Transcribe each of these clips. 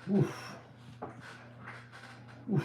Oof. Oof.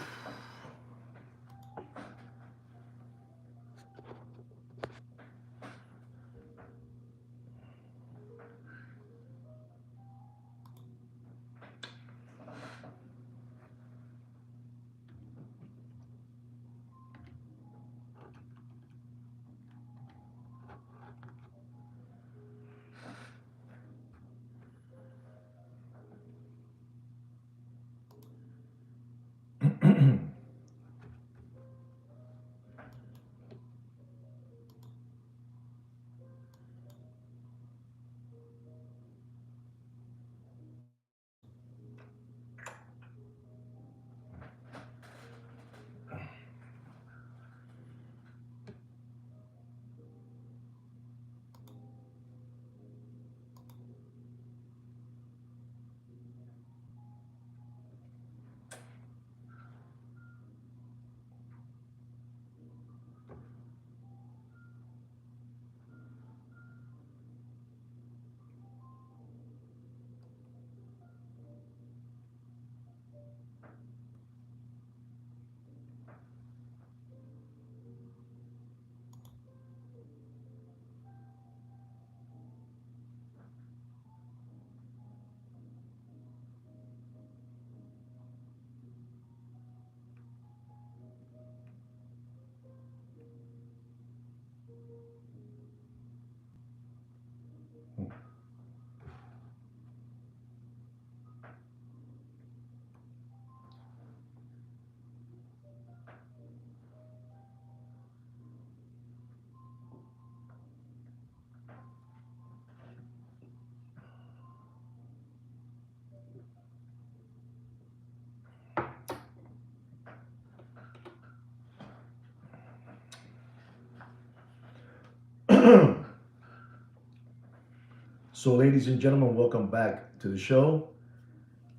So, ladies and gentlemen, welcome back to the show.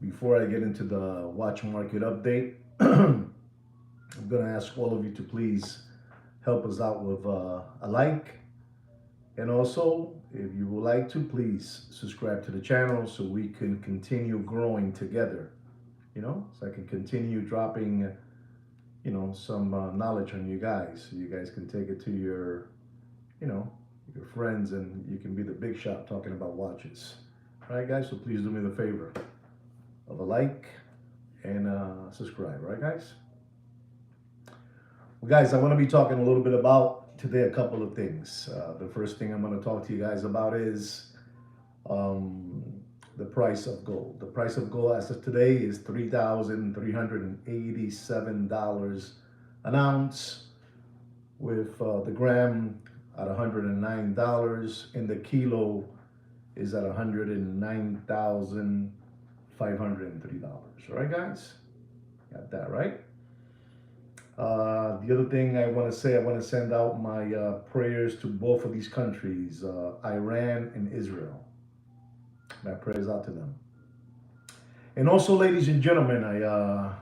Before I get into the watch market update, I'm going to ask all of you to please help us out with a like. And also, if you would like to, please subscribe to the channel so we can continue growing together. So I can continue dropping, some knowledge on you guys. So you guys can take it to you know, your friends and you can be the big shot talking about watches. All right, guys, so please do me the favor of a like and subscribe, right, guys? Well, guys, I want to be talking a little bit about today a couple of things. The first thing I'm going to talk to you guys about is um, the price of gold. The price of gold as of today is $3,387 an ounce, with the gram at $109 and the kilo is at $109,503. All right, guys? Got that right? The other thing I want to say, I want to send out my prayers to both of these countries, Iran and Israel. My prayers out to them. And also, ladies and gentlemen, I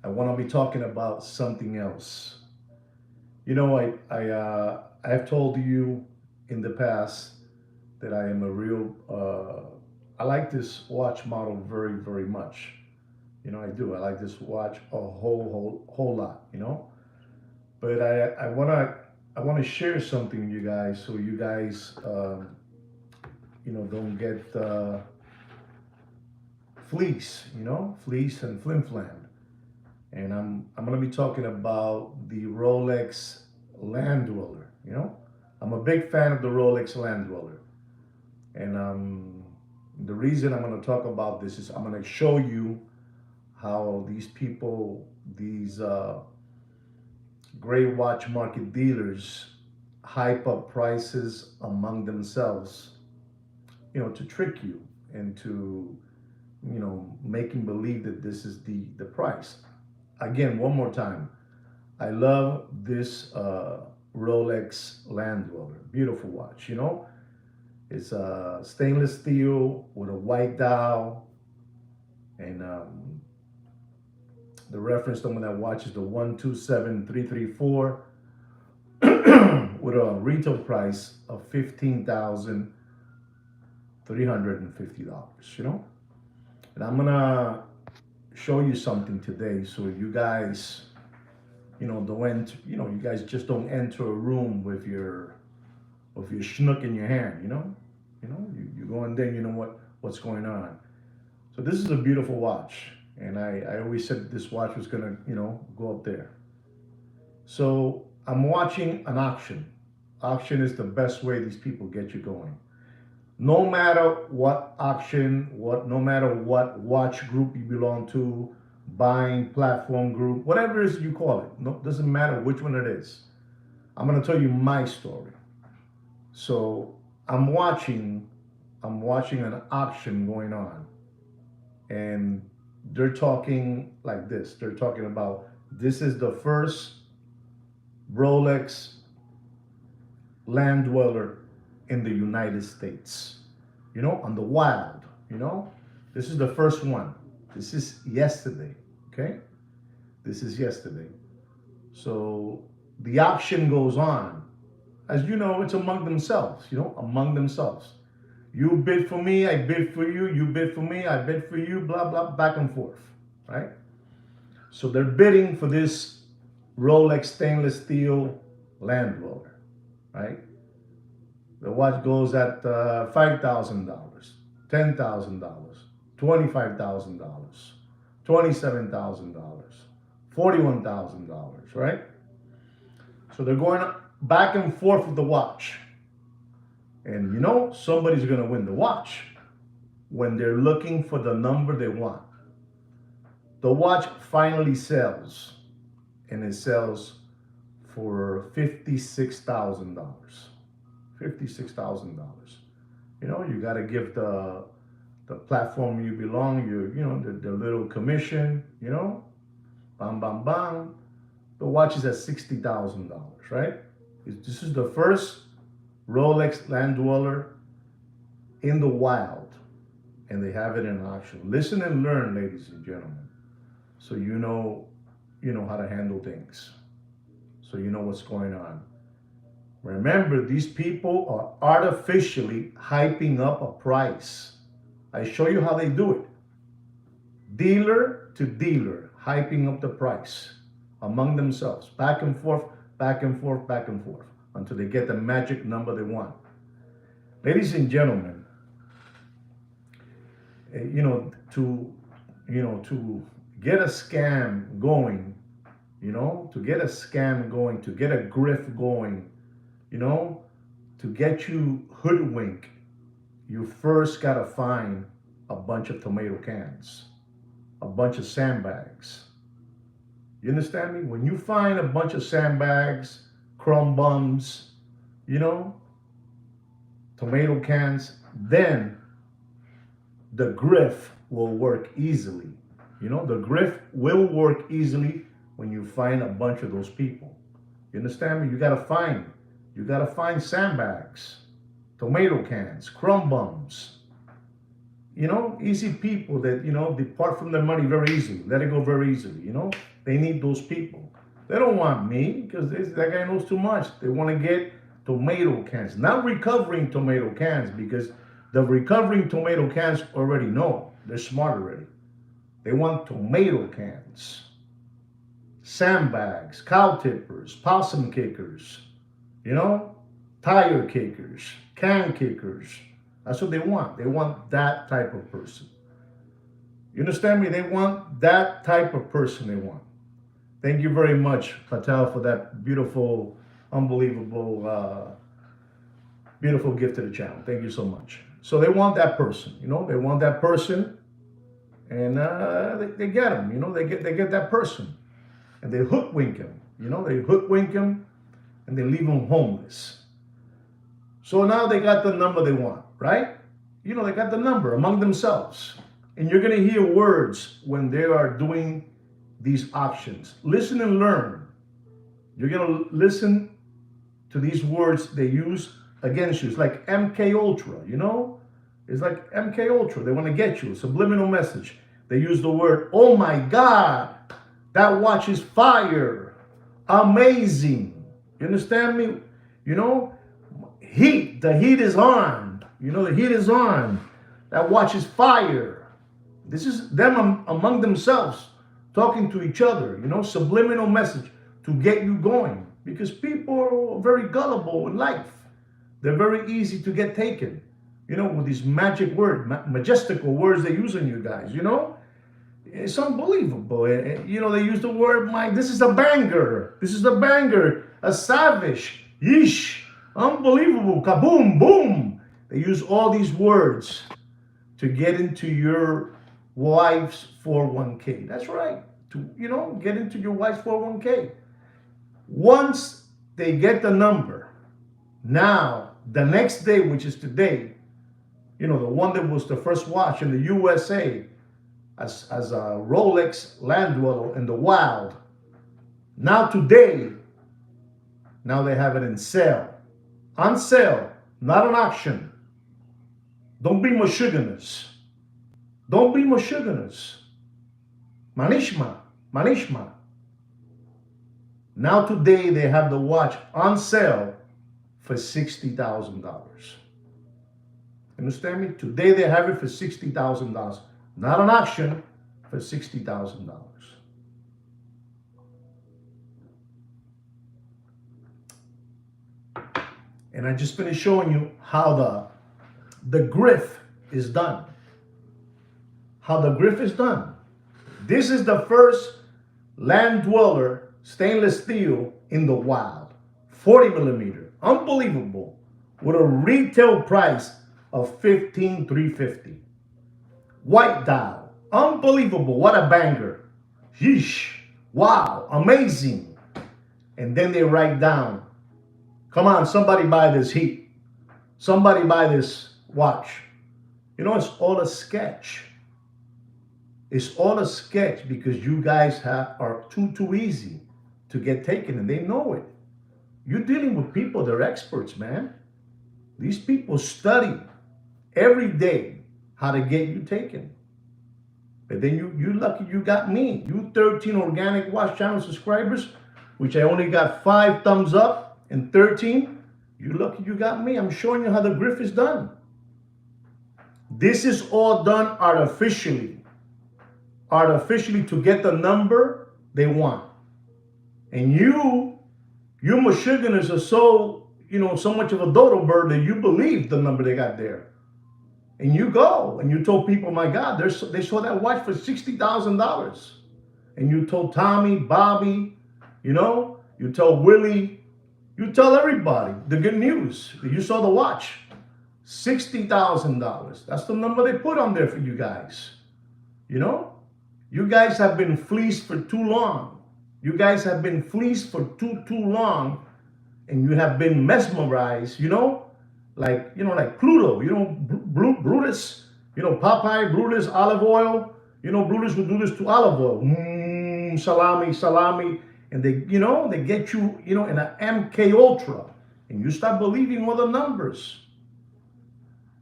want to be talking about something else. I have told you in the past that I am a real. I like this watch model very, very much. I do. I like this watch a whole lot. But I wanna share something with you guys so you guys don't get fleece and flim flam. And I'm gonna be talking about the Rolex Land Dweller. I'm a big fan of the Rolex Land Dweller, and the reason I'm gonna talk about this is I'm gonna show you how these people, these gray watch market dealers, hype up prices among themselves, to trick you into, making believe that this is the price. Again, one more time, I love this Rolex Land Dweller. Beautiful watch, It's stainless steel with a white dial, and the reference number that watch is the 127334 with a retail price of $15,350. And I'm gonna show you something today, so you guys, don't enter, you guys just don't enter a room with your schnook in your hand. You go in there, you know what's going on. So this is a beautiful watch, and I always said this watch was gonna, go up there. So I'm watching an auction. Auction is the best way these people get you going. No matter what auction, no matter what watch group you belong to, buying platform group, whatever it is you call it, no, doesn't matter which one it is. I'm gonna tell you my story. So I'm watching, I'm watching an auction going on, and they're talking like this. They're talking about this is the first Rolex land dweller in the United States. On the wild, This is the first one. This is yesterday, okay? This is yesterday. So the auction goes on. As you know, it's among themselves, among themselves. You bid for me, I bid for you, you bid for me, I bid for you, blah, blah, back and forth, right? So they're bidding for this Rolex stainless steel land dweller, right? The watch goes at $5,000, $10,000, $25,000, $27,000, $41,000, right? So they're going back and forth with the watch. And somebody's going to win the watch when they're looking for the number they want. The watch finally sells, and it sells for $56,000. $56,000. You got to give the platform you belong, the little commission, bam, bam, bam. The watch is at $60,000, right? This is the first Rolex land dweller in the wild, and they have it in auction. Listen and learn, ladies and gentlemen, so you know how to handle things, so you know what's going on. Remember, these people are artificially hyping up a price. I show you how they do it. Dealer to dealer, hyping up the price among themselves, back and forth, back and forth, back and forth, until they get the magic number they want. Ladies and gentlemen, to get a scam going, to get a grift going, to get you hoodwink, you first got to find a bunch of tomato cans, a bunch of sandbags. You understand me? When you find a bunch of sandbags, crumb bums, tomato cans, then the grift will work easily. The grift will work easily when you find a bunch of those people. You understand me? You got to find sandbags, tomato cans, crumb bums, easy people that, depart from their money very easily, let it go very easily, They need those people. They don't want me because that guy knows too much. They want to get tomato cans, not recovering tomato cans, because the recovering tomato cans already know. They're smart already. They want tomato cans, sandbags, cow tippers, possum kickers, tire kickers, can kickers. That's what they want. They want that type of person. You understand me? They want that type of person they want. Thank you very much, Patel, for that beautiful, unbelievable, beautiful gift to the channel. Thank you so much. So they want that person, they want that person, and they get them, they get that person, and they hoodwink him, they hoodwink him, and they leave him homeless. So now they got the number they want, right? They got the number among themselves. And you're going to hear words when they are doing these auctions. Listen and learn. You're going to listen to these words they use against you. It's like MK Ultra, It's like MK Ultra. They want to get you. Subliminal message. They use the word, oh my God, that watch is fire. Amazing. You understand me? Heat. The heat is on. The heat is on. That watch is fire. This is them among themselves, talking to each other, subliminal message to get you going. Because people are very gullible in life. They're very easy to get taken, with these magic words, majestical words they use on you guys. It's unbelievable. They use the word, this is a banger. This is a banger. A savage. Yeesh. Unbelievable. Kaboom. Boom. They use all these words to get into your wife's 401k. That's right. To, get into your wife's 401k. Once they get the number, now the next day, which is today, the one that was the first watch in the USA, as a Rolex land dweller in the wild. Now today, now they have it in sale. On sale, not an auction. Don't be mashuganas. Don't be mashuganas. Manishma. Manishma. Now today they have the watch on sale for $60,000. Understand me? Today they have it for $60,000. Not an auction, for $60,000. And I just finished showing you how the griff is done. How the griff is done. This is the first land dweller stainless steel in the wild. 40 millimeter. Unbelievable. With a retail price of $15,350. White dial. Unbelievable. What a banger. Yeesh. Wow. Amazing. And then they write down, come on, somebody buy this heat. Somebody buy this watch. It's all a sketch. It's all a sketch because you guys are too easy to get taken, and they know it. You're dealing with people, they're experts, man. These people study every day how to get you taken. But then you lucky you got me. You 13 organic watch channel subscribers, which I only got 5 thumbs up and 13. You lucky you got me. I'm showing you how the griff is done. This is all done artificially. Artificially to get the number they want. And you Michiganders are so, so much of a dodo bird that you believe the number they got there. And you go and you told people, my God, they saw that watch for $60,000. And you told Tommy, Bobby, you tell Willie, you tell everybody the good news. You saw the watch. $60,000. That's the number they put on there for you guys. You guys have been fleeced for too long. You guys have been fleeced for too long, and you have been mesmerized, like Pluto, Brutus, Popeye, Brutus, olive oil, Brutus would do this to olive oil, salami, and they get you, in an MK Ultra, and you start believing all the numbers.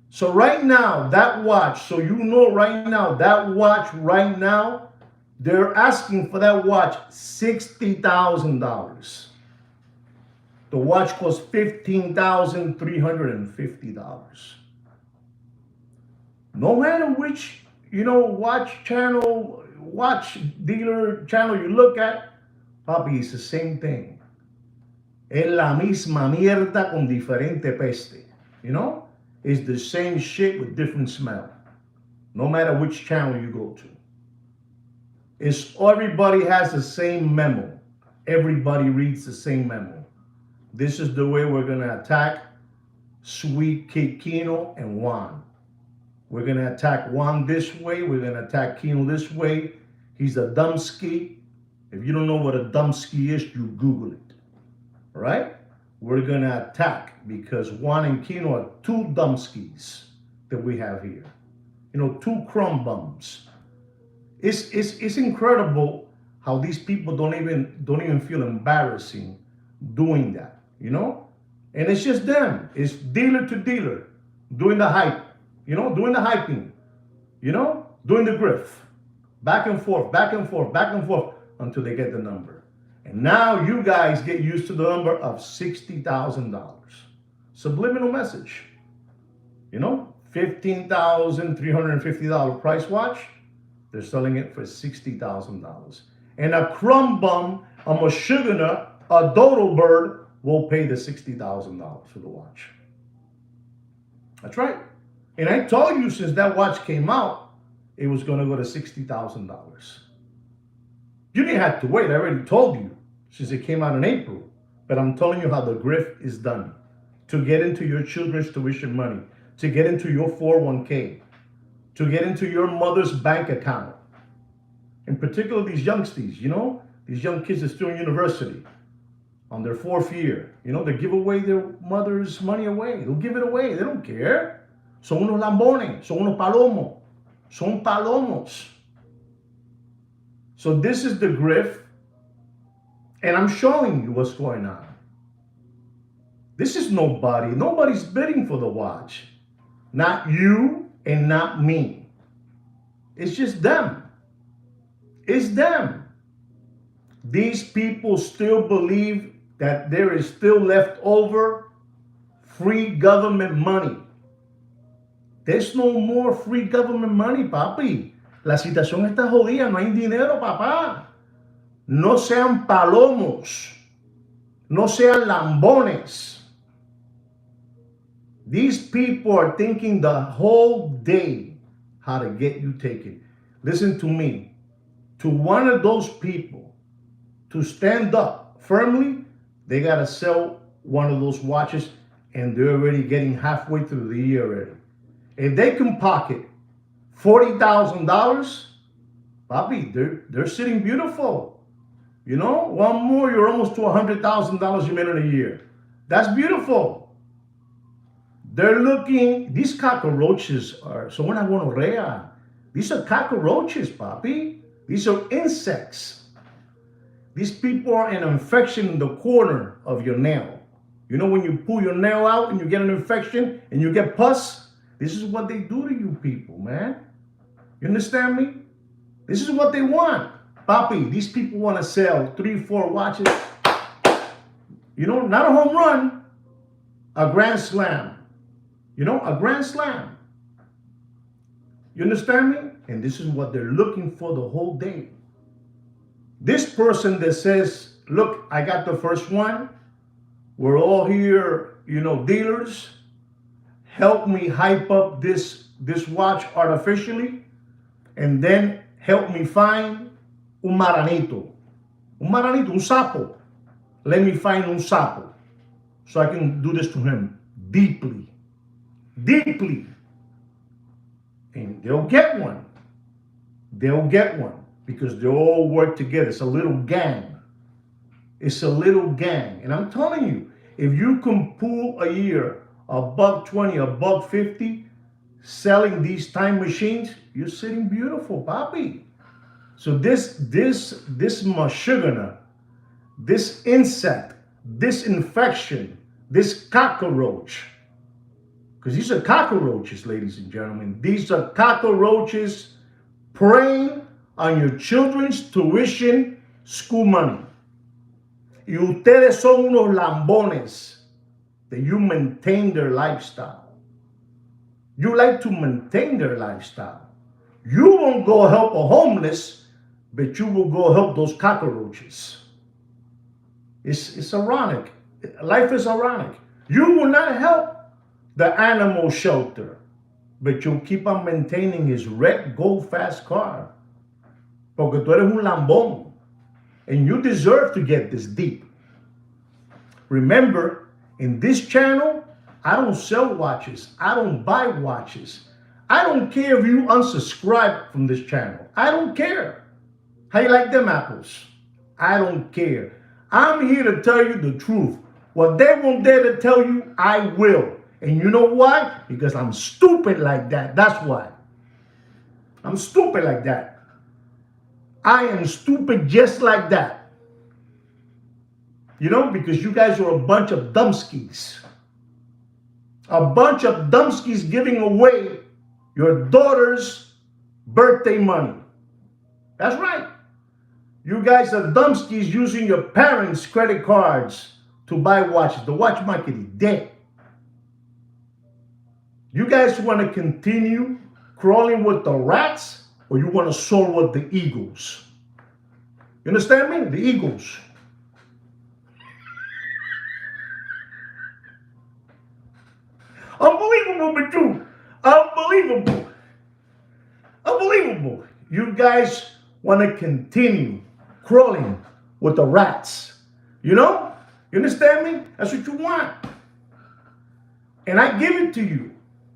So right now, that watch, they're asking for that watch $60,000. The watch costs $15,350. No matter which, watch dealer channel you look at, papi, it's the same thing. Es la misma mierda con diferente peste. It's the same shit with different smell. No matter which channel you go to. Everybody has the same memo. Everybody reads the same memo. This is the way we're going to attack Sweet Kid Kino and Juan. We're going to attack Juan this way. We're going to attack Kino this way. He's a dumbski. If you don't know what a dumbski is, you Google it. All right? We're going to attack because Juan and Kino are 2 dumbskis that we have here. 2 crumb bums. It's incredible how these people don't even feel embarrassing doing that, And it's just them. It's dealer to dealer doing the hype, doing the hyping, doing the griff, back and forth until they get the number. And now you guys get used to the number of $60,000. Subliminal message, $15,350 price watch. They're selling it for $60,000. And a crumb bum, a mashugana, a dodo bird will pay the $60,000 for the watch. That's right. And I told you since that watch came out, it was going to go to $60,000. You didn't have to wait. I already told you since it came out in April. But I'm telling you how the grift is done to get into your children's tuition money, to get into your 401k, to get into your mother's bank account. In particular, these youngsters, these young kids that are still in university on their 4th year. They give away their mother's money away. They'll give it away. They don't care. Son unos lambones. Son unos palomos. Son palomos. So this is the grift. And I'm showing you what's going on. This is nobody. Nobody's bidding for the watch. Not you and not me. It's just them. It's them. These people still believe that there is still left over free government money. There's no more free government money, papi. La situación está jodida. No hay dinero, papá. No sean palomos. No sean lambones. These people are thinking the whole day how to get you taken. Listen to me. To one of those people to stand up firmly, they got to sell one of those watches, and they're already getting halfway through the year already. If they can pocket $40,000, papi, they're sitting beautiful. One more, you're almost to $100,000 you made in a year. That's beautiful. They're looking, these cockroaches son una gonorrea. These are cockroaches, papi. These are insects. These people are an infection in the corner of your nail. When you pull your nail out and you get an infection and you get pus, this is what they do to you people, man. You understand me? This is what they want. Papi, these people want to sell 3-4 watches. Not a home run, a grand slam. A grand slam. You understand me? And this is what they're looking for the whole day. This person that says, look, I got the first one. We're all here, dealers. Help me hype up this watch artificially. And then help me find un maranito, un sapo. Let me find un sapo so I can do this to him deeply. And they'll get one. They'll get one because they all work together. It's a little gang. It's a little gang. And I'm telling you, if you can pull a year, $120, $150, selling these time machines, you're sitting beautiful, papi. So this mashugana, this insect, this infection, this cockroach, because these are cockroaches, ladies and gentlemen. These are cockroaches preying on your children's tuition school money. Y ustedes son unos lambones that you maintain their lifestyle. You like to maintain their lifestyle. You won't go help a homeless, but you will go help those cockroaches. It's ironic. Life is ironic. You will not help the animal shelter, but you'll keep on maintaining his red gold fast car. Porque tú eres un lambón. And you deserve to get this deep. Remember, in this channel, I don't sell watches. I don't buy watches. I don't care if you unsubscribe from this channel. I don't care. How you like them apples? I don't care. I'm here to tell you the truth. What they won't dare to tell you, I will. And you know why? Because I'm stupid like that. That's why. I'm stupid like that. I am stupid just like that. Because you guys are a bunch of dumbskis. A bunch of dumbskis giving away your daughter's birthday money. That's right. You guys are dumbskis using your parents' credit cards to buy watches. The watch market is dead. You guys want to continue crawling with the rats? or you want to soar with the eagles? You understand me? The eagles. Unbelievable, but true. Unbelievable. Unbelievable. You guys want to continue crawling with the rats. You know? You understand me? That's what you want. And I give it to you.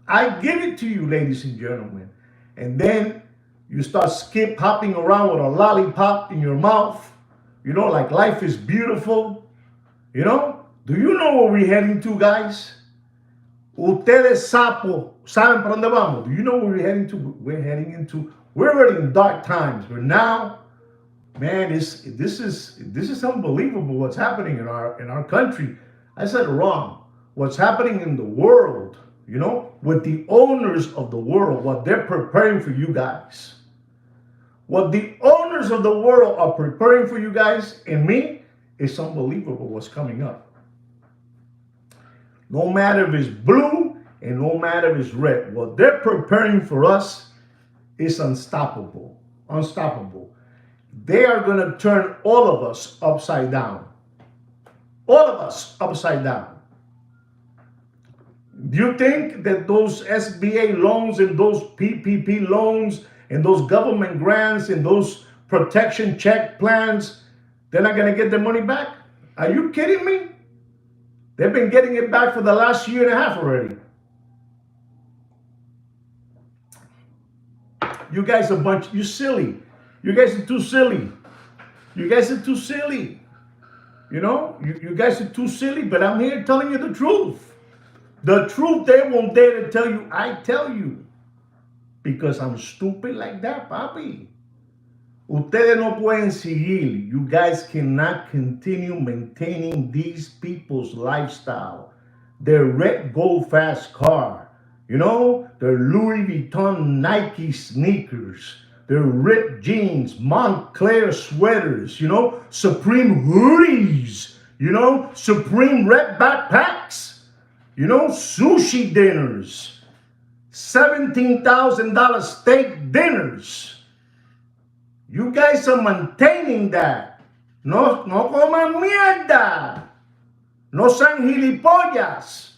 I give it to you, ladies and gentlemen. And then you start skip hopping around with a lollipop in your mouth. You know, like life is beautiful. You know? Do you know where we're heading to, guys? Ustedes saben para dónde vamos. Do you know where we're heading to? We're already in dark times. But now, man, this is unbelievable what's happening in our country. I said it wrong. What's happening in the world, you know, with the owners of the world, what they're preparing for you guys. What the owners of the world are preparing for you guys and me, it's unbelievable what's coming up. No matter if it's blue and no matter if it's red, what they're preparing for us is unstoppable. Unstoppable. They are going to turn all of us upside down. All of us upside down. Do you think that those SBA loans and those PPP loans and those government grants and those protection check plans, they're not going to get their money back? Are you kidding me? They've been getting it back for the last year and a half already. You guys are you silly. You guys are too silly. You guys are too silly. You know, you guys are too silly, but I'm here telling you the truth. The truth they won't dare to tell you, I tell you. Because I'm stupid like that, papi. Ustedes no pueden seguir. You guys cannot continue maintaining these people's lifestyle. Their red gold fast car. You know, their Louis Vuitton Nike sneakers. Their ripped jeans, Montclair sweaters, you know, Supreme hoodies, you know, Supreme red backpacks, you know, sushi dinners, $17,000 steak dinners. You guys are maintaining that. No coman mierda. No sean gilipollas.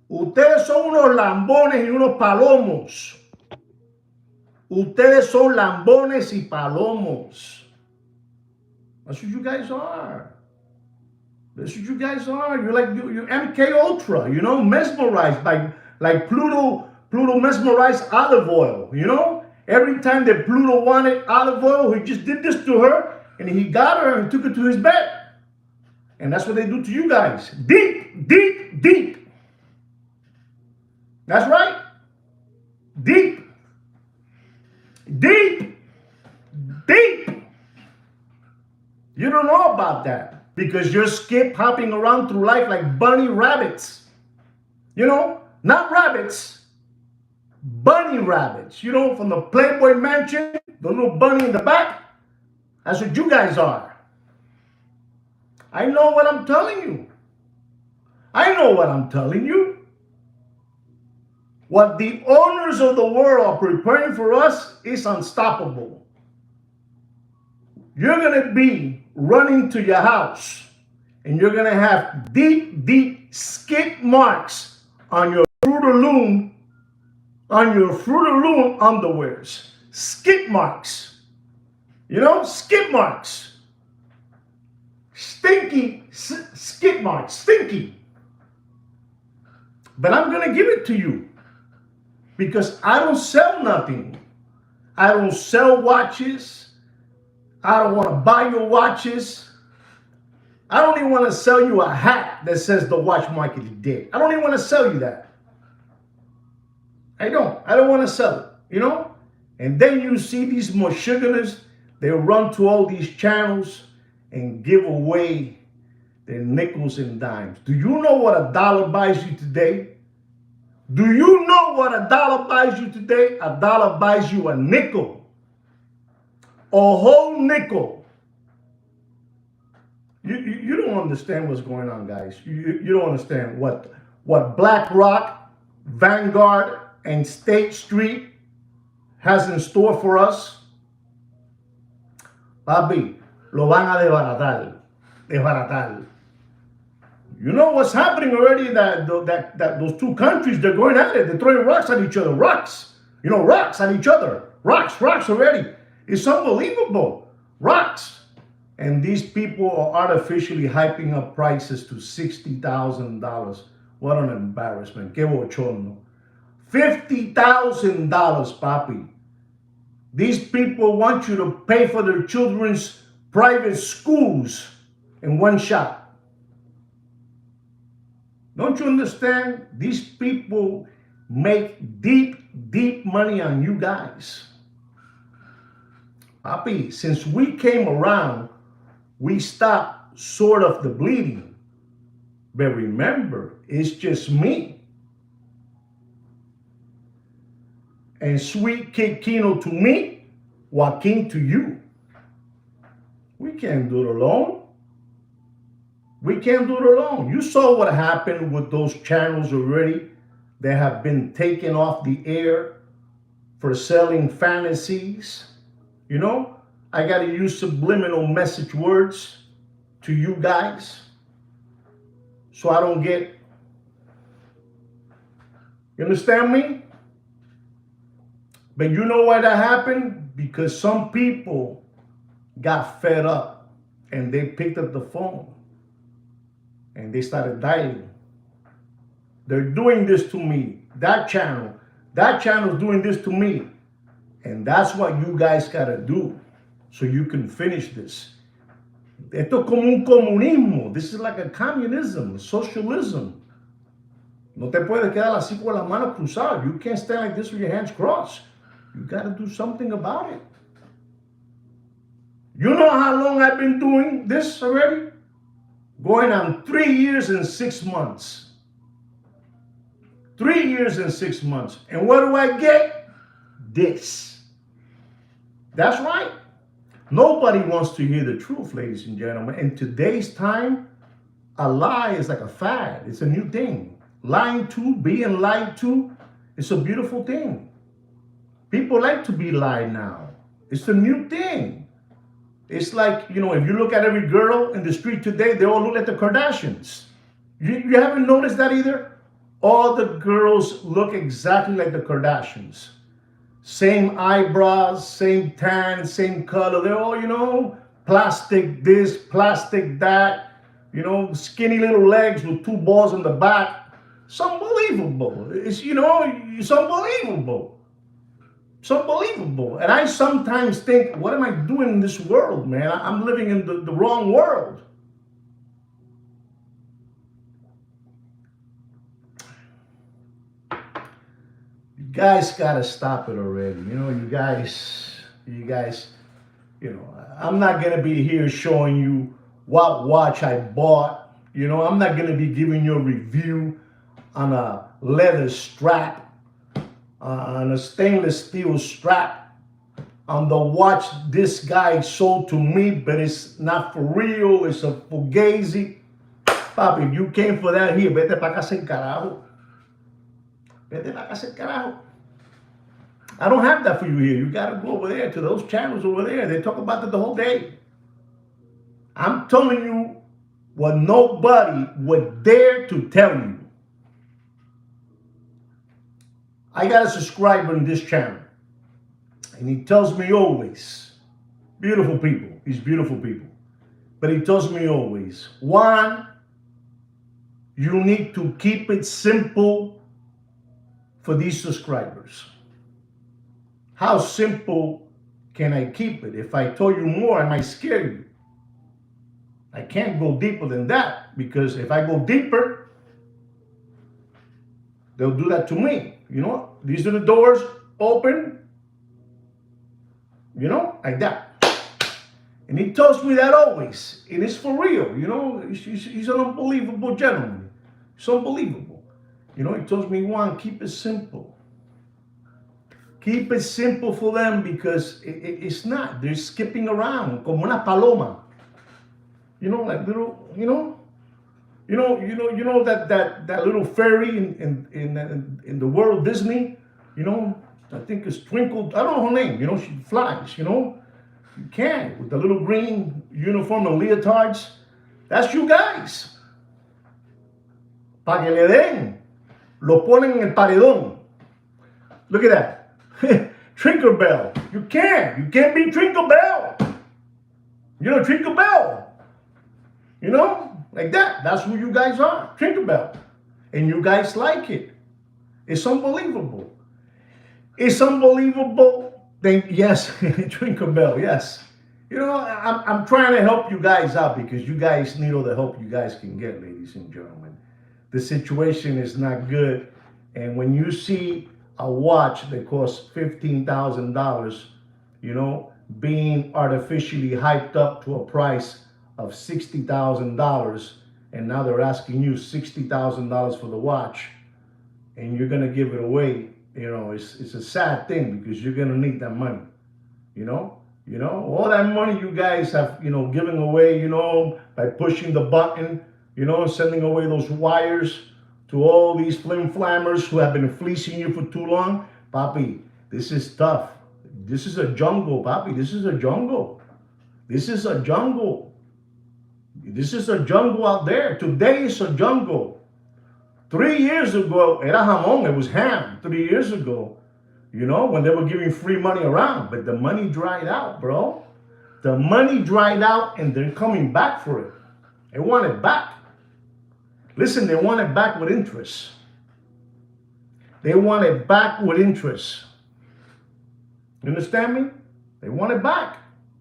Ustedes son unos lambones y unos palomos. Ustedes son lambones y palomos. That's what you guys are. That's what you guys are. You're like you're MK Ultra, you know, mesmerized by like Pluto mesmerized olive oil, you know? Every time that Pluto wanted olive oil, he just did this to her, and he got her and took her to his bed. And that's what they do to you guys. Deep, deep, deep. That's right. Deep. Deep. Deep. You don't know about that because you're skip hopping around through life like bunny rabbits. You know, not rabbits. Bunny rabbits, you know, from the Playboy Mansion, the little bunny in the back. That's what you guys are. I know what I'm telling you. I know what I'm telling you. What the owners of the world are preparing for us is unstoppable. You're going to be running to your house and you're going to have deep, deep skid marks on your Fruit of Loom underwears. Skid marks. You know, skid marks. Stinky skid marks. Stinky. But I'm going to give it to you because I don't sell nothing. I don't sell watches. I don't want to buy your watches. I don't even want to sell you a hat that says the watch market is dead. I don't even want to sell you that. I don't want to sell it, you know? And then you see these Michiganers, they run to all these channels and give away their nickels and dimes. Do you know what a dollar buys you today? Do you know what a dollar buys you today? A dollar buys you a nickel. A whole nickel. You don't understand what's going on, guys. You don't understand what BlackRock, Vanguard, and State Street has in store for us, papi, lo van a desbaratar. Desbaratar. You know what's happening already? That those two countries, they're going at it. They're throwing rocks at each other. Rocks. You know, rocks at each other. Rocks already. It's unbelievable. Rocks. And these people are artificially hyping up prices to $60,000. What an embarrassment. Que bochorno. $50,000, papi. These people want you to pay for their children's private schools in one shot. Don't you understand? These people make deep money on you guys. Papi, since we came around, we stopped sort of the bleeding. But remember, it's just me. And sweet Kid Kino to me, Joaquin to you. We can't do it alone. We can't do it alone. You saw what happened with those channels already that have been taken off the air for selling fantasies. You know, I got to use subliminal message words to you guys so I don't get, you understand me? But you know why that happened? Because some people got fed up and they picked up the phone and they started dialing. They're doing this to me. That channel's doing this to me. And that's what you guys gotta do so you can finish this. Esto es como un comunismo. This is like a communism, socialism. No te puedes quedar así con las manos cruzadas. You can't stand like this with your hands crossed. You gotta do something about it. You know how long I've been doing this already? Going on 3 years and 6 months. 3 years and 6 months. And what do I get? This. That's right. Nobody wants to hear the truth, ladies and gentlemen. In today's time, a lie is like a fad. It's a new thing. Lying to, being lied to, it's a beautiful thing. People like to be lied now. It's a new thing. It's like, you know, if you look at every girl in the street today, they all look like the Kardashians. You haven't noticed that either? All the girls look exactly like the Kardashians. Same eyebrows, same tan, same color. They're all, you know, plastic this, plastic that, you know, skinny little legs with 2 balls in the back. It's unbelievable. It's, you know, it's unbelievable. It's unbelievable. And I sometimes think, what am I doing in this world, man? I'm living in the wrong world. You guys gotta stop it already. You know, you guys, you know, I'm not gonna be here showing you what watch I bought. You know, I'm not gonna be giving you a review on a leather strap, on a stainless steel strap, on the watch this guy sold to me, but it's not for real. It's a fugazi. Papi, you came for that here. Vete pa' casa el carajo. Vete pa' casa el carajo. I don't have that for you here. You got to go over there to those channels over there. They talk about that the whole day. I'm telling you what nobody would dare to tell you. I got a subscriber in this channel, and he tells me always, beautiful people, he's beautiful people, but he tells me always, Juan, you need to keep it simple for these subscribers. How simple can I keep it? If I told you more, I might scare you. I can't go deeper than that, because if I go deeper, they'll do that to me. You know, these are the doors open, you know, like that. And he tells me that always. And it's for real, you know. He's an unbelievable gentleman. It's unbelievable. You know, he tells me, Juan, keep it simple. Keep it simple for them, because it's not. They're skipping around como una paloma. You know, like little, you know that little fairy in the World Disney, you know, I think it's Twinkle. I don't know her name. She flies. You can't with the little green uniform and leotards. That's you guys. Para que le den, lo ponen en el paredón. Look at that. Tinkerbell. You can't be Tinkerbell. Tinkerbell. Like that. That's who you guys are. Tinkerbell. And you guys like it. It's unbelievable. It's unbelievable. Yes, Tinkerbell, yes. I'm trying to help you guys out because you guys need all the help you guys can get, ladies and gentlemen. The situation is not good. And when you see a watch that costs $15,000, being artificially hyped up to a price of $60,000, and now they're asking you $60,000 for the watch, and you're gonna give it away, it's a sad thing because you're gonna need that money, all that money you guys have, giving away, by pushing the button, sending away those wires to all these flim flammers who have been fleecing you for too long. Papi, this is tough. This is a jungle, papi. This is a jungle. This is a jungle. This is a jungle out there. Today is a jungle. 3 years ago, era jamón, it was ham. 3 years ago, when they were giving free money around. But the money dried out, bro. The money dried out and they're coming back for it. They want it back. Listen, they want it back with interest. They want it back with interest. You understand me? They want it back.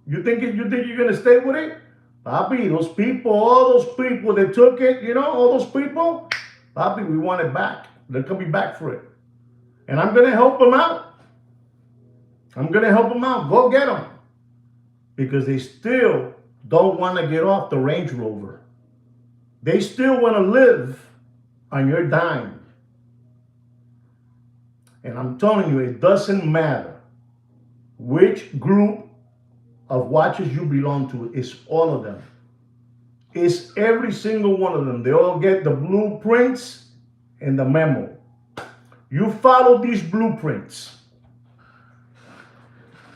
You think you're gonna stay with it? Papi, those people, all those people that took it, all those people, papi, we want it back. They're coming back for it. And I'm gonna help them out. I'm gonna help them out. Go get them. Because they still don't want to get off the Range Rover. They still want to live on your dime. And I'm telling you, it doesn't matter which group of watches you belong to. It's all of them. It's every single one of them. They all get the blueprints and the memo. You follow these blueprints.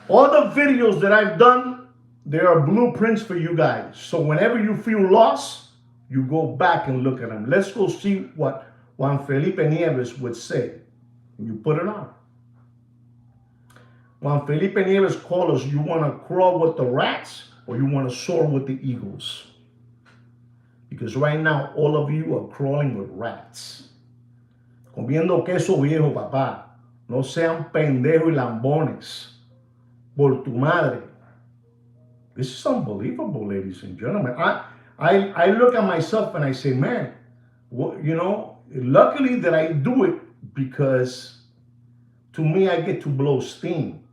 All the videos that I've done, there are blueprints for you guys. So whenever you feel lost, you go back and look at them. Let's go see what Juan Felipe Nieves would say. You put it on. Juan Felipe Nieves called us, you want to crawl with the rats or you want to soar with the eagles? Because right now, all of you are crawling with rats. Comiendo queso viejo, papá. No sean pendejos y lambones. Por tu madre. This is unbelievable, ladies and gentlemen. I look at myself and I say, man, luckily that I do it because to me, I get to blow steam.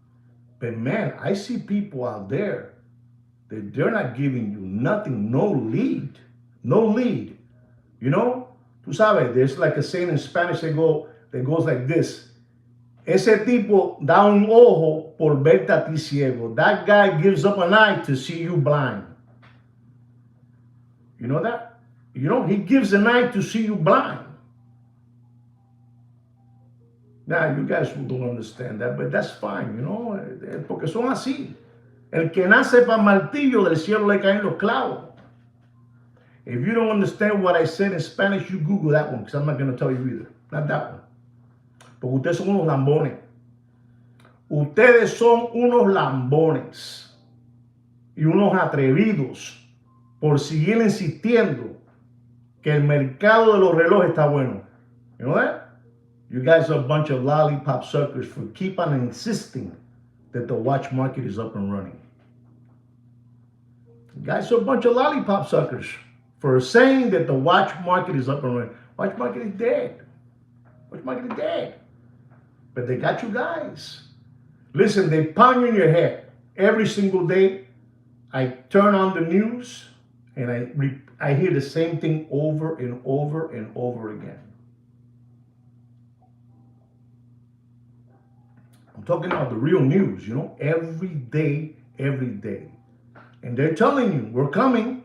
But man, I see people out there that they're not giving you nothing, no lead. Tú sabes, there's like a saying in Spanish that goes like this. Ese tipo da un ojo por verte a ti ciego. That guy gives up an eye to see you blind. You know that? He gives an eye to see you blind. Now, you guys don't understand that, but that's fine, porque son así. El que nace para martillo, del cielo le caen los clavos. If you don't understand what I said in Spanish, you Google that one, because I'm not going to tell you either. Not that one. Porque ustedes son unos lambones. Ustedes son unos lambones. Y unos atrevidos por seguir insistiendo que el mercado de los relojes está bueno. You know that? You guys are a bunch of lollipop suckers for keep on insisting that the watch market is up and running. You guys are a bunch of lollipop suckers for saying that the watch market is up and running. Watch market is dead. Watch market is dead. But they got you guys. Listen, they pound you in your head every single day. I turn on the news and I hear the same thing over and over and over again. I'm talking about the real news, every day. And they're telling you, we're coming.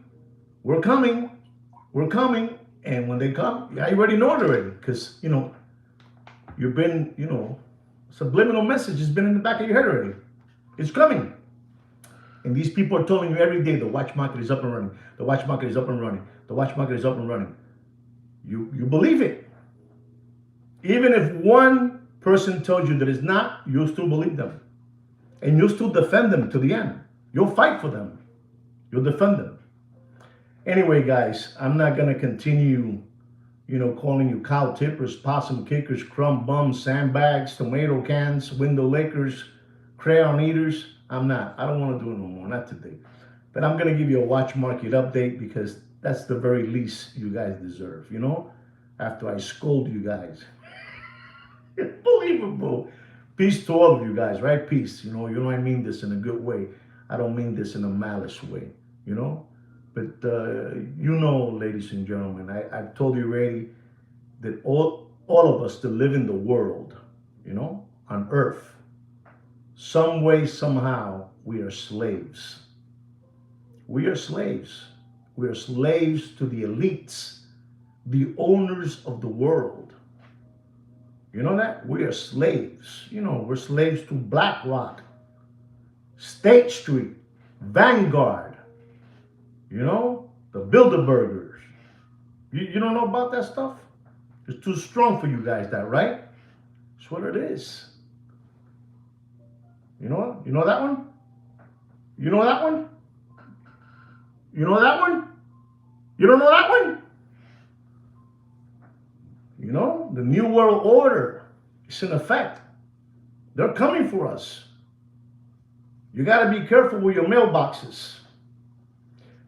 And when they come, I already know it already. Because, you've been, Subliminal message has been in the back of your head already. It's coming. And these people are telling you every day the watch market is up and running. The watch market is up and running. The watch market is up and running. You believe it. Even if one person tells you that it's not, you'll still believe them. And you'll still defend them to the end. You'll fight for them. You'll defend them. Anyway, guys, I'm not going to continue, calling you cow tippers, possum kickers, crumb bums, sandbags, tomato cans, window lickers, crayon eaters. I'm not. I don't want to do it no more. Not today. But I'm going to give you a watch market update because that's the very least you guys deserve, after I scold you guys. Unbelievable. Peace to all of you guys, right? Peace. I mean this in a good way. I don't mean this in a malice way, But, ladies and gentlemen, I've told you already that all of us that live in the world, on earth, some way, somehow, we are slaves. We are slaves. We are slaves to the elites, the owners of the world. You know that? We are slaves. We're slaves to BlackRock, State Street, Vanguard, the Bilderbergers. You don't know about that stuff? It's too strong for you guys, right? That's what it is. You know that one? You know that one? You know that one? You don't know that one? The New World Order is in effect. They're coming for us. You got to be careful with your mailboxes.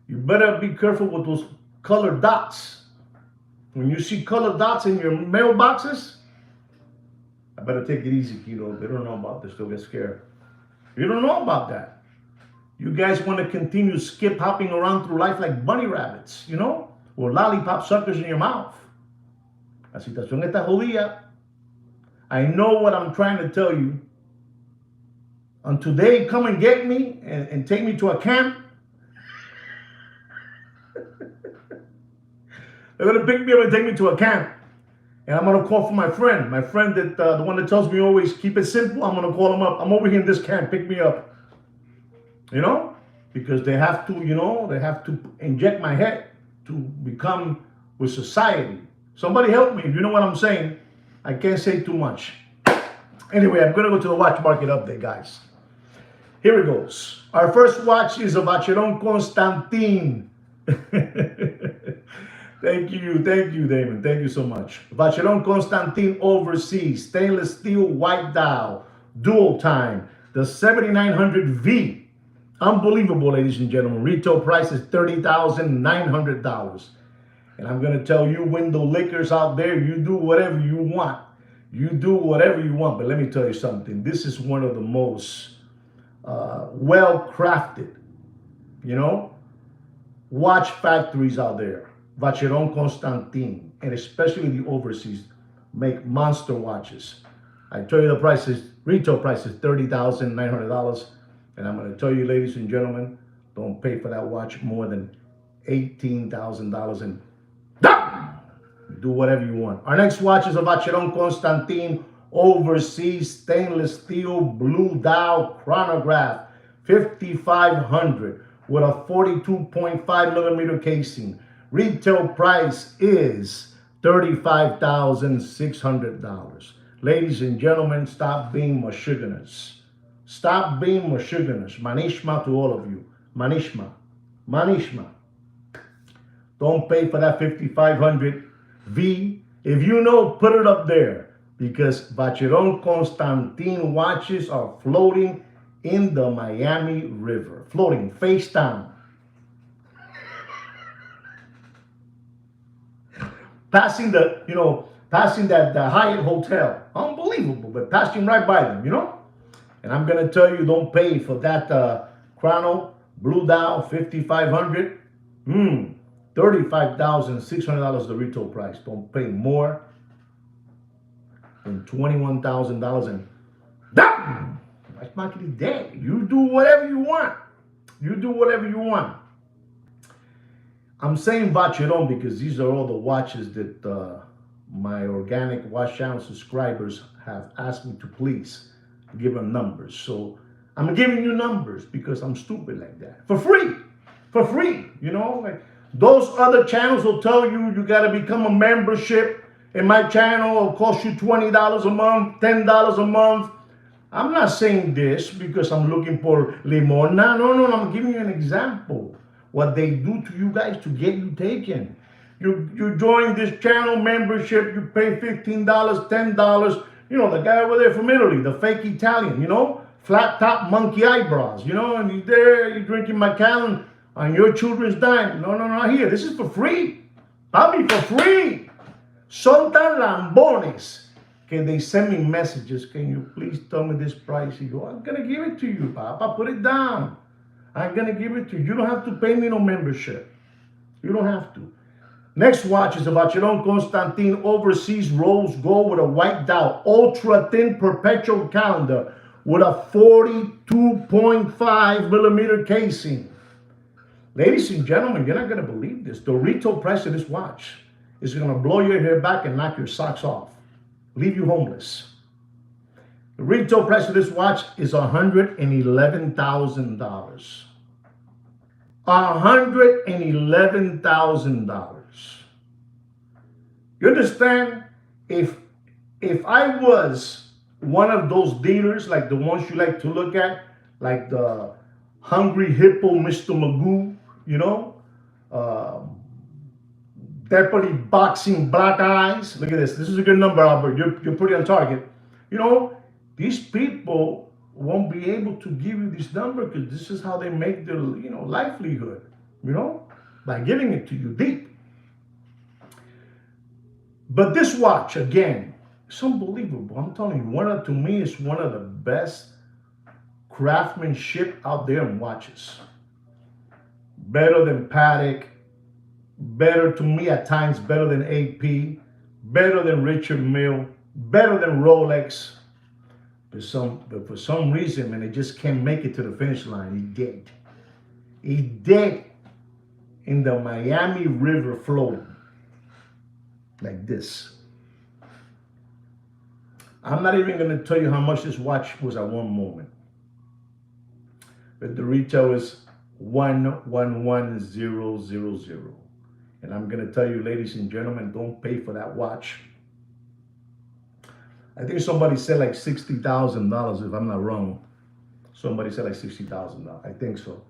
You better be careful with those colored dots. When you see colored dots in your mailboxes, I better take it easy, kiddo. They don't know about this. They'll get scared. You don't know about that. You guys want to continue skip hopping around through life like bunny rabbits, or lollipop suckers in your mouth. La situación está jodida. I know what I'm trying to tell you. Until they come and get me and take me to a camp, they're going to pick me up and take me to a camp. And I'm going to call for my friend that the one that tells me always, keep it simple. I'm going to call him up. I'm over here in this camp. Pick me up. Because they have to, they have to inject my head to become with society. Somebody help me, if you know what I'm saying. I can't say too much. Anyway, I'm going to go to the watch market update, guys. Here it goes. Our first watch is a Vacheron Constantin. Thank you, Damon. Thank you so much. Vacheron Constantin Overseas, stainless steel, white dial, dual time, the 7900V. Unbelievable, ladies and gentlemen. Retail price is $30,900. And I'm going to tell you window lickers out there, you do whatever you want. You do whatever you want. But let me tell you something. This is one of the most well-crafted, watch factories out there. Vacheron Constantin, and especially the overseas, make monster watches. I tell you the prices, retail price is $30,900. And I'm going to tell you, ladies and gentlemen, don't pay for that watch more than $18,000 and do whatever you want. Our next watch is a Vacheron Constantin Overseas stainless steel blue dial chronograph, 5500 with a 42.5 millimeter casing. Retail price is $35,600. Ladies and gentlemen, stop being mashuganas. Stop being mashuganas. Manishma to all of you. Manishma. Manishma. Don't pay for that 5500V. If you know, put it up there. Because Vacheron Constantin watches are floating in the Miami River. Floating face down. Passing the Hyatt Hotel. Unbelievable, but passing right by them, And I'm going to tell you, don't pay for that chrono, blue dial, 5500. $35,600 the retail price. Don't pay more than $21,000 and that's market dead. You do whatever you want. You do whatever you want. I'm saying Vacheron because these are all the watches that my organic watch channel subscribers have asked me to please give them numbers. So I'm giving you numbers because I'm stupid like that. For free. For free. You know, like those other channels will tell you you got to become a membership. In my channel, it'll cost you $20 a month, $10 a month. I'm not saying this because I'm looking for limona. No, I'm giving you an example. What they do to you guys to get you taken. You join this channel membership, you pay $15, $10. You know, the guy over there from Italy, the fake Italian, you know, flat top monkey eyebrows, you know, and he's there, you're drinking Macallan on your children's dime. No, not here. This is for free. Papi, for free. Son tan lambones que they send me messages. Can you please tell me this price? You go, I'm going to give it to you, Papa. Put it down. I'm going to give it to you. You don't have to pay me no membership. You don't have to. Next watch is a Vacheron Constantin Overseas Rose Gold with a white dial, ultra thin perpetual calendar with a 42.5 millimeter casing. Ladies and gentlemen, you're not going to believe this. The retail price of this watch is going to blow your hair back and knock your socks off. Leave you homeless. The retail price of this watch is $111,000. $111,000. You understand? If I was one of those dealers, like the ones you like to look at, like the Hungry Hippo, Mr. Magoo, you know, Deputy Boxing Black Eyes. Look at this. This is a good number, Albert. You're pretty on target. You know, these people won't be able to give you this number because this is how they make their, you know, livelihood, you know, by giving it to you deep. But this watch, again, it's unbelievable. I'm telling you, to me, it's one of the best craftsmanship out there in watches. Better than Patek, better to me at times, better than AP, better than Richard Mille, better than Rolex. But for some reason, man, they just can't make it to the finish line. He did. He did in the Miami River floating like this. I'm not even going to tell you how much this watch was at one moment. But the retail is 111,000. And I'm going to tell you, ladies and gentlemen, don't pay for that watch. I think somebody said like $60,000, if I'm not wrong. Somebody said like $60,000. I think so.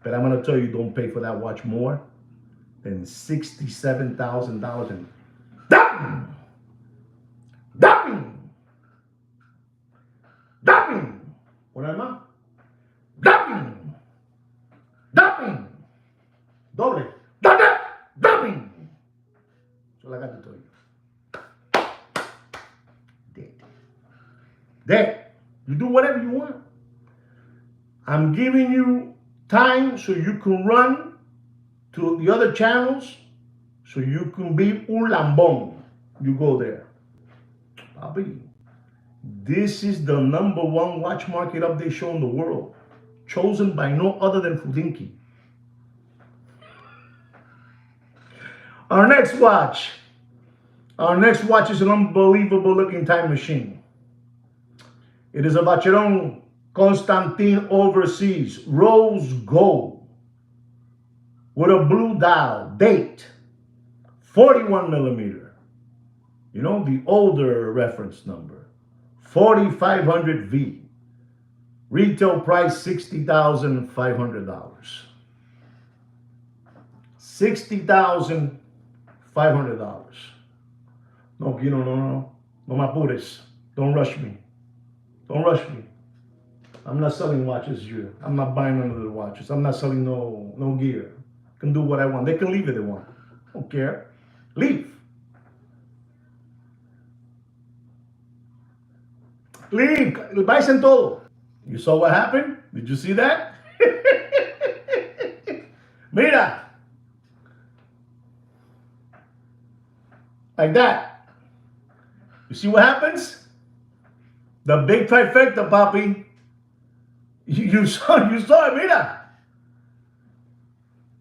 But I'm going to tell you, don't pay for that watch more than $67,000. And Dapping! What am I? Dapping! Doble! Dapping! That's all I got to tell you. Dead. You do whatever you want. I'm giving you time so you can run to the other channels so you can be un lambón. You go there. Papi, this is the #1 watch market update show in the world, chosen by no other than Fudinki. Our next watch is an unbelievable looking time machine. It is a Vacheron Constantin Overseas Rose Gold with a blue dial, date 41 millimeter. You know, the older reference number, 4500V. Retail price $60,500. $60,500. No, no me apures. Don't rush me. Don't rush me. I'm not selling watches here. I'm not buying none of the watches. I'm not selling no gear. I can do what I want. They can leave if they want. I don't care. Leave. Leave. Bájense todo. You saw what happened? Did you see that? Mira. Like that. You see what happens? The big trifecta, papi. You saw it, mira.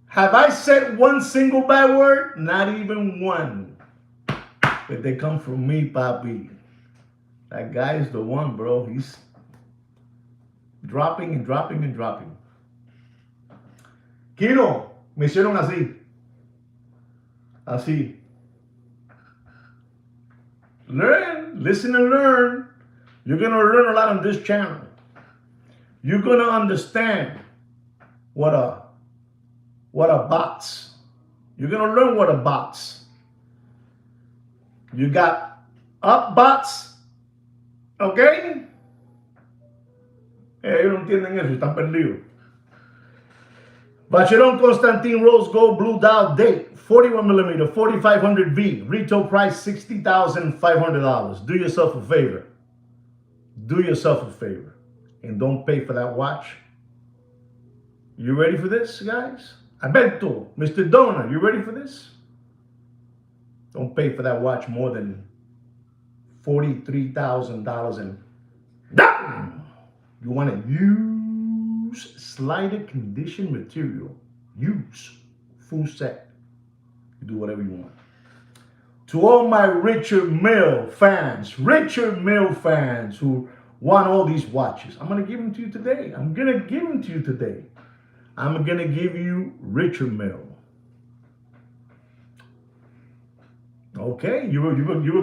Have I said one single bad word? Not even one. But they come from me, papi. That guy is the one, bro. He's dropping and dropping and dropping. Kino, me hicieron así. Así. Learn, listen and learn. You're going to learn a lot on this channel. You're going to understand what a bots. You're going to learn what a bots. You got up bots, okay? Ellos no entienden eso, están perdidos. Bacheron Constantine Rose Gold Blue Dial Date, 41mm, 4500V, retail price $60,500. Do yourself a favor. Do yourself a favor and don't pay for that watch. You ready for this, guys? Alberto, Mr. Donor, you ready for this? Don't pay for that watch more than $43,000 and you want to use slider condition material. Use full set. You do whatever you want. To all my Richard Mille fans who want all these watches, I'm going to give them to you today. I'm going to give you Richard Mille. Okay, you were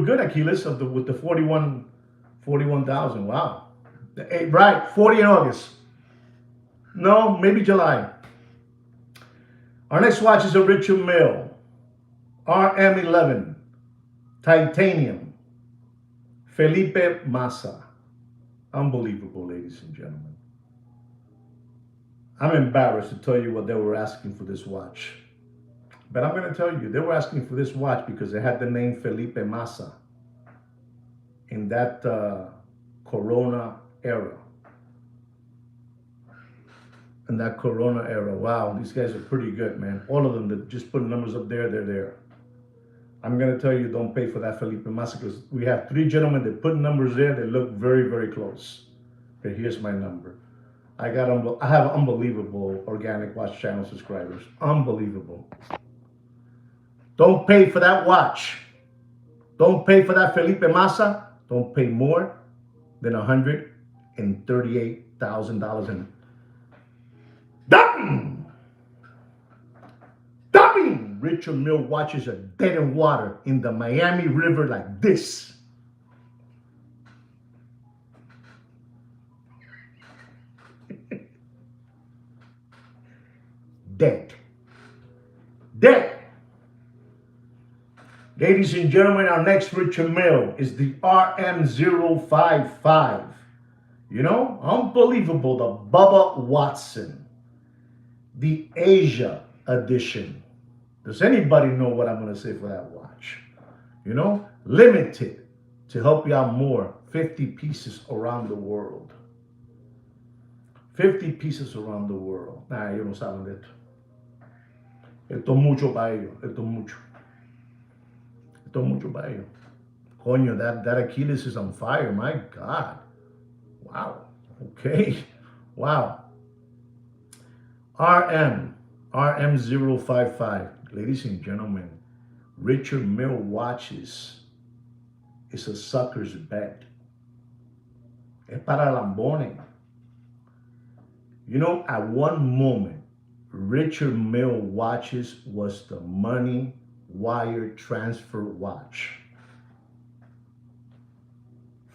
good, Achilles, with the 41,000. Wow. Right, 40 in August. No, maybe July. Our next watch is a Richard Mille RM11 titanium Felipe Massa. Unbelievable, ladies and gentlemen. I'm embarrassed to tell you what they were asking for this watch. But I'm going to tell you, they were asking for this watch because it had the name Felipe Massa in that Corona era. In that Corona era. Wow, these guys are pretty good, man. All of them that just put numbers up there, they're there. I'm going to tell you, don't pay for that Felipe Massa because we have 3 gentlemen that put numbers there that look very, very close. But here's my number. I have unbelievable organic watch channel subscribers. Unbelievable. Don't pay for that watch. Don't pay for that Felipe Massa. Don't pay more than $138,000 in dumping. Richard Mille watches are dead in water in the Miami River like this. Dead. Ladies and gentlemen, our next Richard Mille is the RM055. You know, unbelievable, the Bubba Watson, the Asia edition. Does anybody know what I'm going to say for that watch? You know, limited to help you out more, 50 pieces around the world. 50 pieces around the world. Nah, ellos no saben de esto. Esto es mucho para ellos. Esto es mucho. Esto es mucho para ellos. Coño, that Achilles is on fire. My God. Wow. Okay. Wow. RM055. Ladies and gentlemen, Richard Mille watches is a sucker's bet. Es para lambones. You know, at one moment, Richard Mille watches was the money wire transfer watch.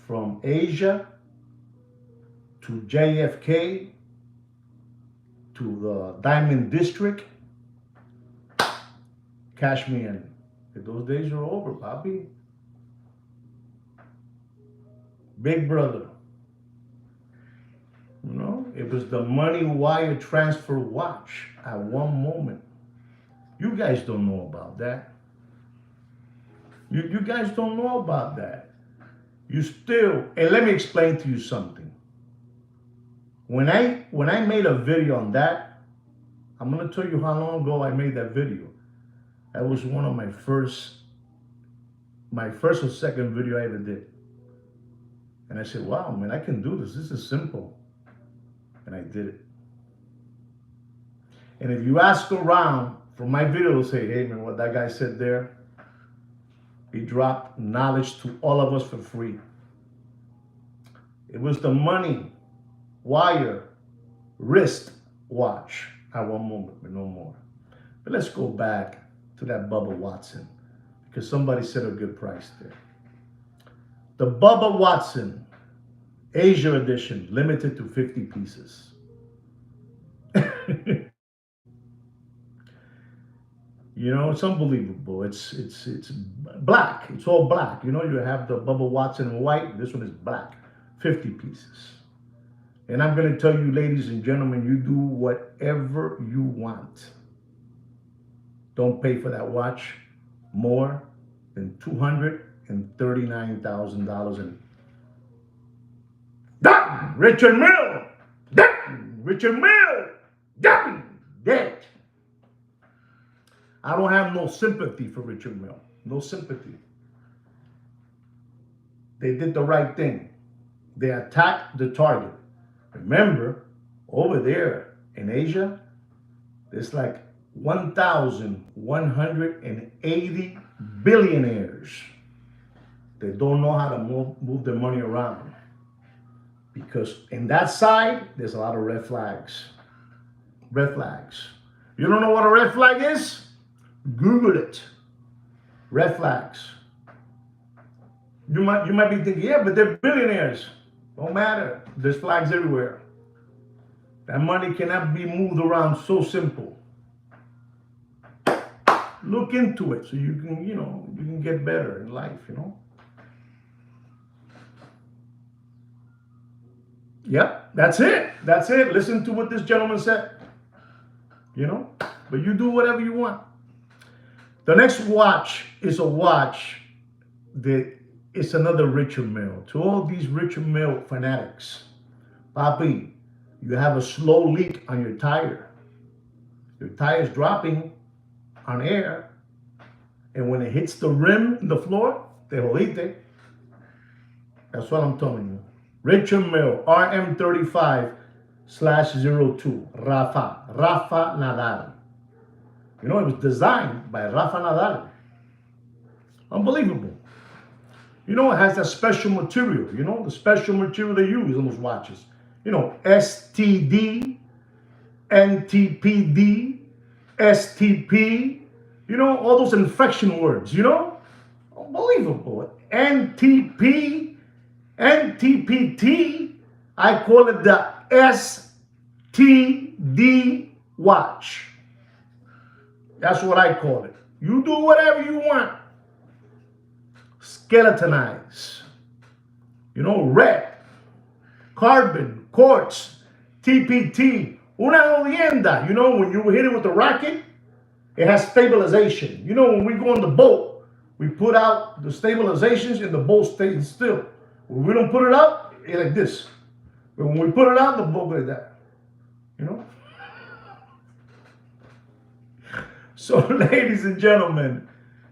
From Asia to JFK to the Diamond District, cash me in. Those days are over, Bobby. Big brother. You know, it was the money wire transfer watch at one moment. You guys don't know about that. You guys don't know about that. You still, and let me explain to you something. When I made a video on that, I'm gonna tell you how long ago I made that video. That was one of my first or second video I ever did. And I said, wow, man, I can do this. This is simple. And I did it. And if you ask around from my video, they'll say, hey, man, what that guy said there, He dropped knowledge to all of us for free. It was the money, wire, wrist watch at one moment, but no more. But let's go back to that Bubba Watson, because somebody said a good price there. The Bubba Watson Asia edition, limited to 50 pieces. You know, it's unbelievable. It's black. It's all black. You know, you have the Bubba Watson in white. This one is black. 50 pieces. And I'm going to tell you, ladies and gentlemen, you do whatever you want. Don't pay for that watch more than $239,000. And done! Richard Mille! Done! Richard Mille! Done! Dead. I don't have no sympathy for Richard Mille. No sympathy. They did the right thing. They attacked the target. Remember, over there in Asia, there's like 1,180 billionaires that don't know how to move their money around. Because in that side, there's a lot of red flags. Red flags. You don't know what a red flag is? Google it. Red flags. You might be thinking, yeah, but they're billionaires. Don't matter. There's flags everywhere. That money cannot be moved around so simple. Look into it so you can, you can get better in life, Yep, that's it. That's it. Listen to what this gentleman said. But you do whatever you want. The next watch is a watch that is another Richard Mille. To all these Richard Mille fanatics, Papi, you have a slow leak on your tire. Your tire is dropping on air, and when it hits the rim in the floor, te jodiste. That's what I'm telling you. Richard Mille, RM35/02, Rafa Nadal. It was designed by Rafa Nadal. Unbelievable. It has that special material, the special material they use on those watches. STD, NTPD, STP, all those infection words, Unbelievable. NTP, NTPT, I call it the STD watch. That's what I call it. You do whatever you want. Skeletonize. Red, carbon, quartz, TPT, una jodienda. When you hit it with the racket, it has stabilization. When we go on the boat, we put out the stabilizations and the boat stays still. When we don't put it out, it's like this. But when we put it out, the boat like that. So, ladies and gentlemen,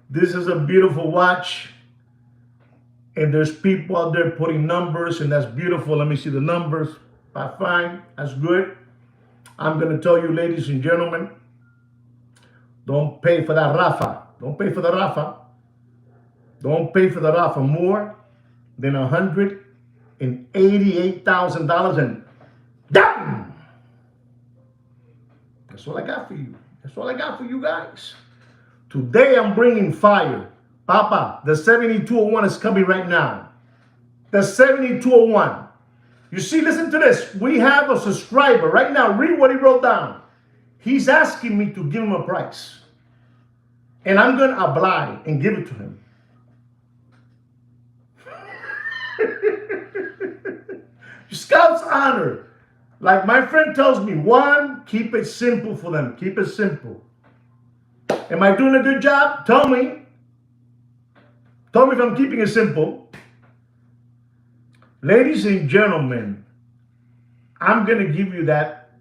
this is a beautiful watch. And there's people out there putting numbers, and that's beautiful. Let me see the numbers. Fine. That's good. I'm going to tell you, ladies and gentlemen, don't pay for that Rafa. Don't pay for the Rafa. Don't pay for the Rafa more than $188,000 and done. That's all I got for you. That's all I got for you guys. Today I'm bringing fire. Papa, the 7201 is coming right now. The 7201. You see, listen to this. We have a subscriber right now. Read what he wrote down. He's asking me to give him a price. And I'm going to oblige and give it to him. Scout's honor. Like my friend tells me, one, keep it simple for them. Keep it simple. Am I doing a good job? Tell me. Tell me if I'm keeping it simple. Ladies and gentlemen, I'm going to give you that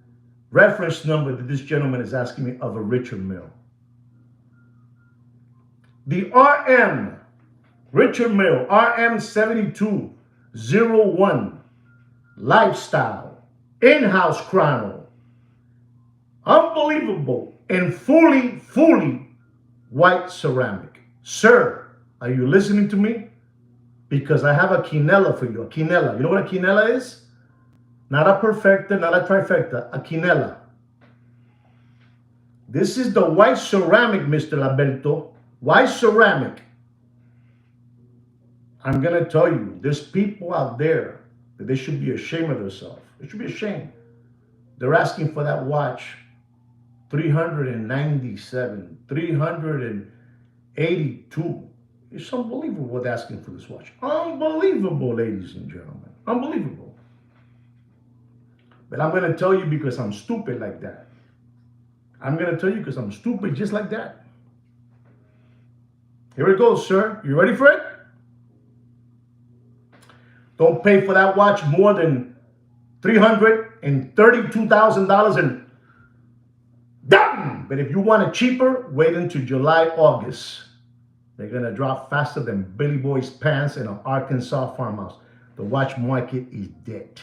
reference number that this gentleman is asking me of a Richard Mille. The RM, Richard Mille, RM7201, Lifestyle, in-house chrono. Unbelievable and fully white ceramic. Sir, Are you listening to me? Because I have a quinella for you. A quinella. You know what a quinella is? Not a perfecta, not a trifecta. A quinella. This is the white ceramic, Mr. Alberto. White ceramic. I'm going to tell you, there's people out there that they should be ashamed of themselves. They should be ashamed. They're asking for that watch 397, 382. It's unbelievable what they're asking for this watch. Unbelievable, ladies and gentlemen. Unbelievable. But I'm going to tell you because I'm stupid like that. I'm going to tell you because I'm stupid just like that. Here it goes, sir. You ready for it? Don't pay for that watch more than $332,000 and done. But if you want it cheaper, wait until July, August. They're going to drop faster than Billy Boy's pants in an Arkansas farmhouse. The watch market is dead.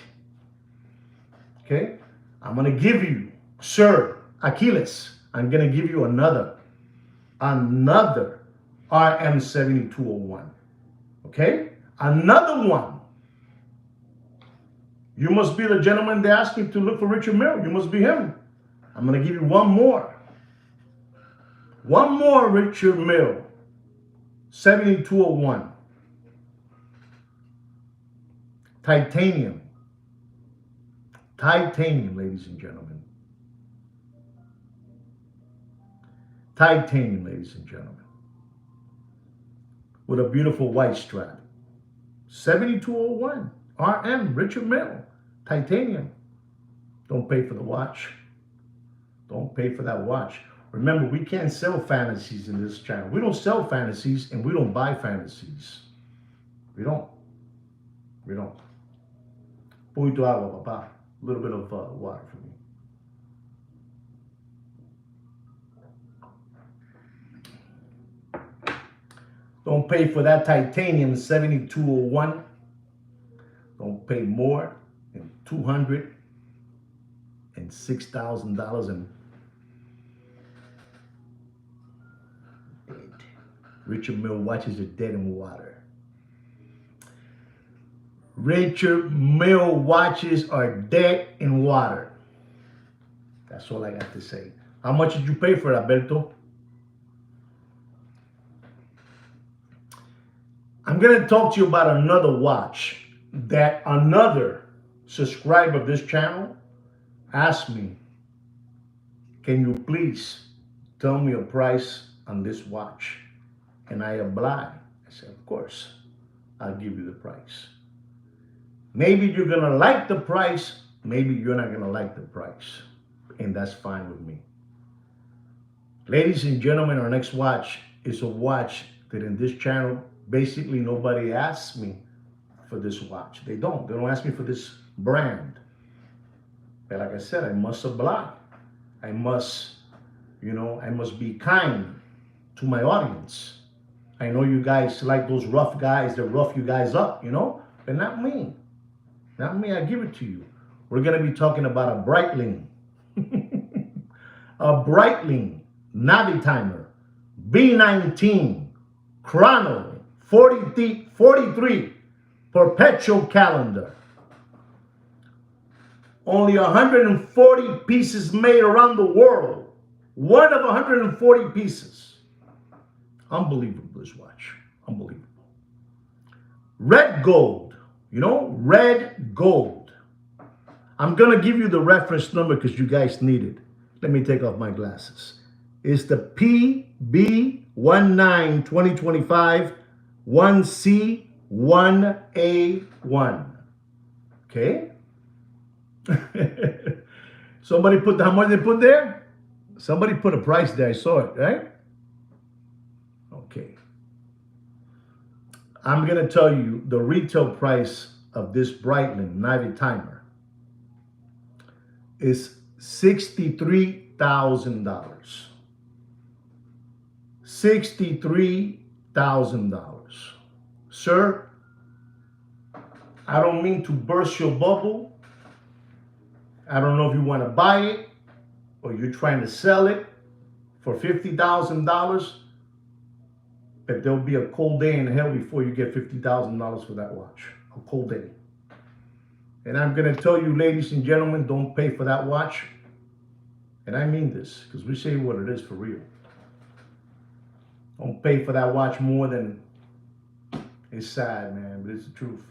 Okay? I'm going to give you, sir, Achilles, I'm going to give you another RM7201. Okay? Another one. You must be the gentleman they asked me to look for Richard Mille. You must be him. I'm going to give you one more. One more Richard Mille. 7201. Titanium. Titanium, ladies and gentlemen. Titanium, ladies and gentlemen. With a beautiful white strap. 7201. RM, Richard Mille. Titanium. Don't pay for the watch. Don't pay for that watch. Remember, we can't sell fantasies in this channel. We don't sell fantasies and we don't buy fantasies. We don't. We don't. Poquito agua, papá. A little bit of water for me. Don't pay for that titanium 7201. Don't pay more than $206,000 and dead. Richard Mille watches are dead in water. Richard Mille watches are dead in water. That's all I got to say. How much did you pay for it, Alberto? I'm going to talk to you about another watch that another subscriber of this channel asked me, can you please tell me a price on this watch? And I obliged. I said, of course, I'll give you the price. Maybe you're going to like the price. Maybe you're not going to like the price. And that's fine with me. Ladies and gentlemen, our next watch is a watch that in this channel, basically nobody asks me for this watch. They don't. They don't ask me for this brand. But like I said, I must oblige. I must, I must be kind to my audience. I know you guys like those rough guys that rough you guys up, but not me. Not me, I give it to you. We're going to be talking about a Breitling. A Breitling Navi Timer B19 Chrono 43 Perpetual Calendar. Only 140 pieces made around the world. One of 140 pieces. Unbelievable, this watch. Unbelievable. Red gold. Red gold. I'm going to give you the reference number because you guys need it. Let me take off my glasses. It's the PB19 2025 1C1A1. Okay? Somebody put, how much they put there? Somebody put a price there. I saw it, right? Okay. I'm going to tell you the retail price of this Breitling Navi Timer is $63,000. $63,000. Sir, I don't mean to burst your bubble. I don't know if you want to buy it or you're trying to sell it for $50,000. But there'll be a cold day in hell before you get $50,000 for that watch. A cold day. And I'm going to tell you, ladies and gentlemen, don't pay for that watch. And I mean this, because we say what it is for real. Don't pay for that watch more than, it's sad, man, but it's the truth.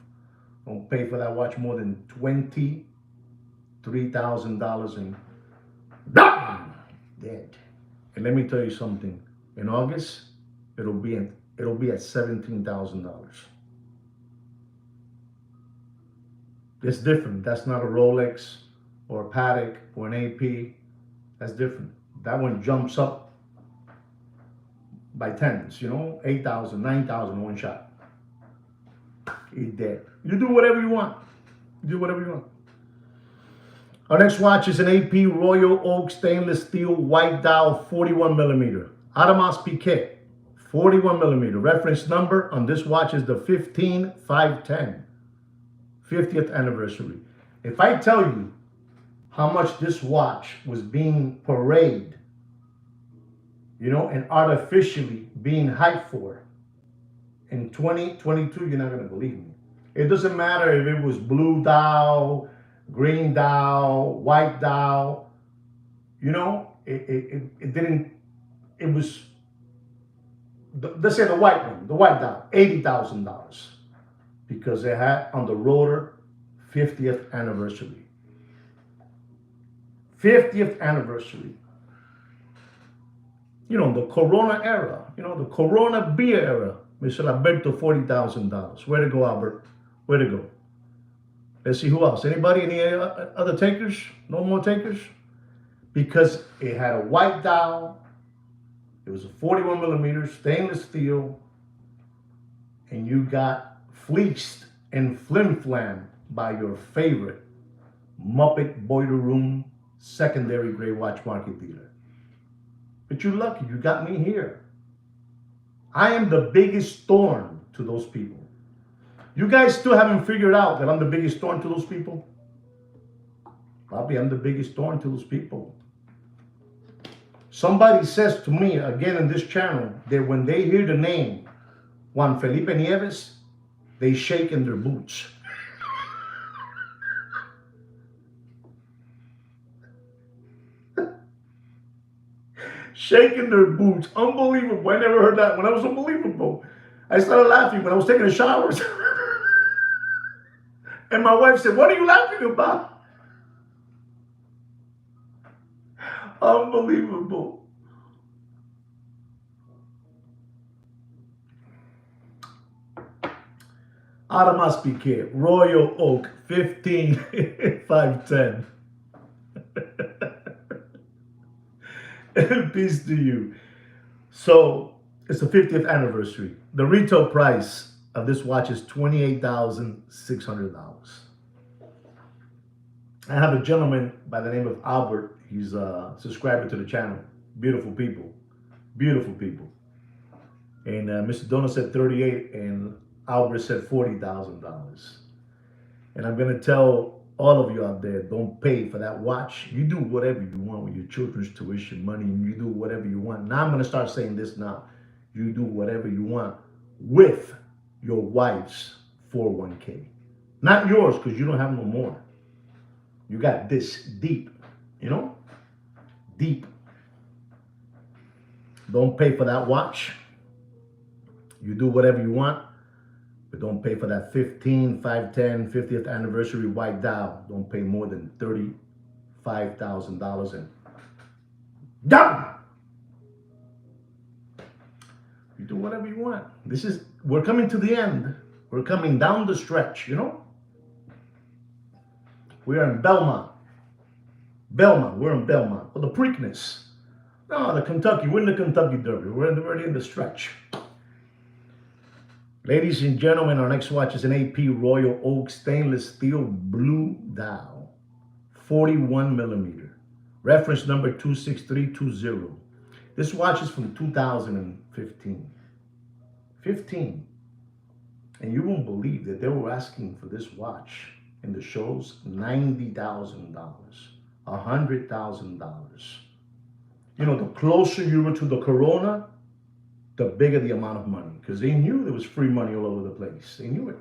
Don't pay for that watch more than $23,000 and dead. And let me tell you something. In August, it'll be at $17,000. It's different. That's not a Rolex or a Patek or an AP. That's different. That one jumps up by tens, 8,000, 9,000 in one shot. He's dead. You do whatever you want. You do whatever you want. Our next watch is an AP Royal Oak stainless steel white dial 41 millimeter. Adamas Piquet, 41 millimeter. Reference number on this watch is the 15510. 50th anniversary. If I tell you how much this watch was being paraded, and artificially being hyped for in 2022, you're not going to believe me. It doesn't matter if it was blue dial, green dial, white dial, it didn't, it was, let's say the white one, the white dial, $80,000. Because it had on the rotor 50th anniversary. 50th anniversary. The Corona era, the Corona beer era. Mr. Alberto, $40,000. Where to go, Albert? Where to go? Let's see who else. Anybody? Any other takers? No more takers? Because it had a white dial. It was a 41 millimeter stainless steel. And you got fleeced and flim-flam by your favorite Muppet Boiler Room secondary grade watch market dealer. But you're lucky, you got me here. I am the biggest thorn to those people. You guys still haven't figured out that I'm the biggest thorn to those people? Bobby, I'm the biggest thorn to those people. Somebody says to me, again in this channel, that when they hear the name Juan Felipe Nieves, they shake in their boots. Shaking their boots. Unbelievable. I never heard that one. That was unbelievable. I started laughing when I was taking a shower. And my wife said, "What are you laughing about?" Unbelievable. Adamas Piquet, Royal Oak, 15,510. Peace to you. So it's the 50th anniversary. The retail price of this watch is $28,600. I have a gentleman by the name of Albert. He's a subscriber to the channel. Beautiful people. Beautiful people. And Mr. Dono said 38 and Albert said $40,000. And I'm going to tell all of you out there, don't pay for that watch. You do whatever you want with your children's tuition money, and you do whatever you want. Now I'm going to start saying this now. You do whatever you want with your wife's 401k. Not yours, because you don't have no more. You got this deep, deep. Don't pay for that watch. You do whatever you want. But don't pay for that 15,510 50th anniversary white dial. Don't pay more than $35,000 and done. You do whatever you want. We're coming to the end. We're coming down the stretch, We are in Belmont. We're in Belmont. Well, the Preakness. No, the Kentucky. We're in the Kentucky Derby. We're already in the stretch. Ladies and gentlemen, our next watch is an AP Royal Oak stainless steel blue dial, 41 millimeter. Reference number 26320. This watch is from 2015. 15. And you won't believe that they were asking for this watch in the shows $90,000, $100,000. The closer you were to the Corona, the bigger the amount of money, because they knew there was free money all over the place. They knew it.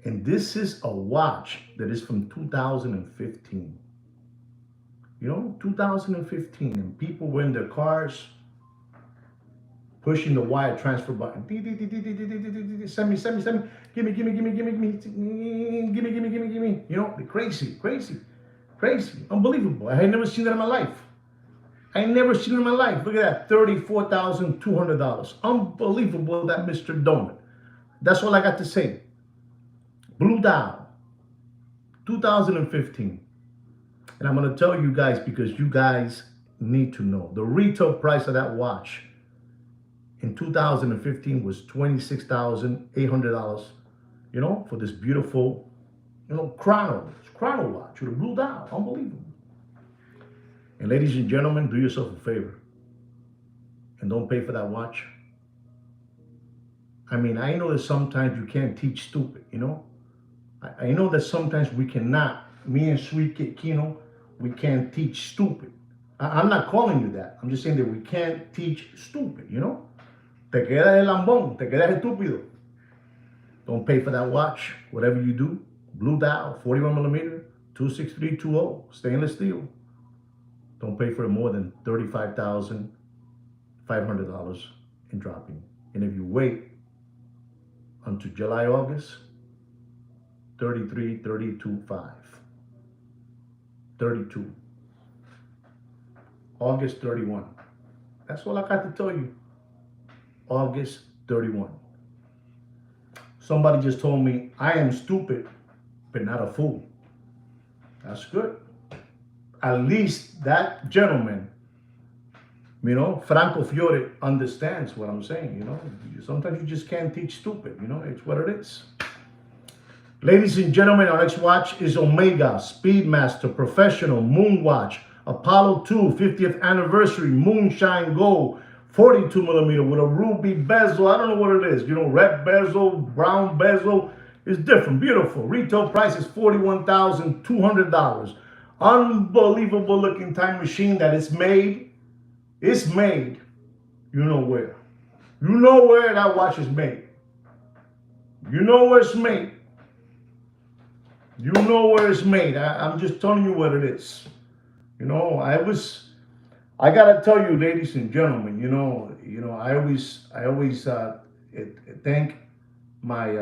And this is a watch that is from 2015. 2015, and people were in their cars pushing the wire transfer button. Send me, send me, send me. Give me, give me, give me, give me, give me, give me, give me, give me, give me. They're crazy, crazy, crazy, unbelievable. I had never seen that in my life. I never seen it in my life. Look at that, $34,200. Unbelievable, that Mr. Donut. That's all I got to say. Blue Dial, 2015. And I'm going to tell you guys because you guys need to know. The retail price of that watch in 2015 was $26,800, for this beautiful, chrono watch with a blue dial. Unbelievable. And ladies and gentlemen, do yourself a favor and don't pay for that watch. I mean, I know that sometimes you can't teach stupid, I know that sometimes we cannot, me and Sweet Kid Kino, we can't teach stupid. I'm not calling you that. I'm just saying that we can't teach stupid, Te quedas el lambón, te quedas estúpido. Don't pay for that watch. Whatever you do, blue dial, 41 millimeter, 26320, stainless steel. Don't pay for it more than $35,500 in dropping. And if you wait until July, August, 32.5. 32. August 31. That's all I got to tell you. August 31. Somebody just told me I am stupid, but not a fool. That's good. At least that gentleman, Franco Fiore, understands what I'm saying, Sometimes you just can't teach stupid, It's what it is. Ladies and gentlemen, our next watch is Omega Speedmaster Professional Moon Watch, Apollo 2 50th Anniversary Moonshine Gold, 42 millimeter with a ruby bezel. I don't know what it is, red bezel, brown bezel. It's different, beautiful. Retail price is $41,200. Unbelievable looking time machine that is made. It's made. You know where. You know where that watch is made. You know where it's made. You know where it's made. I'm just telling you what it is. I gotta tell you, ladies and gentlemen, I always thank my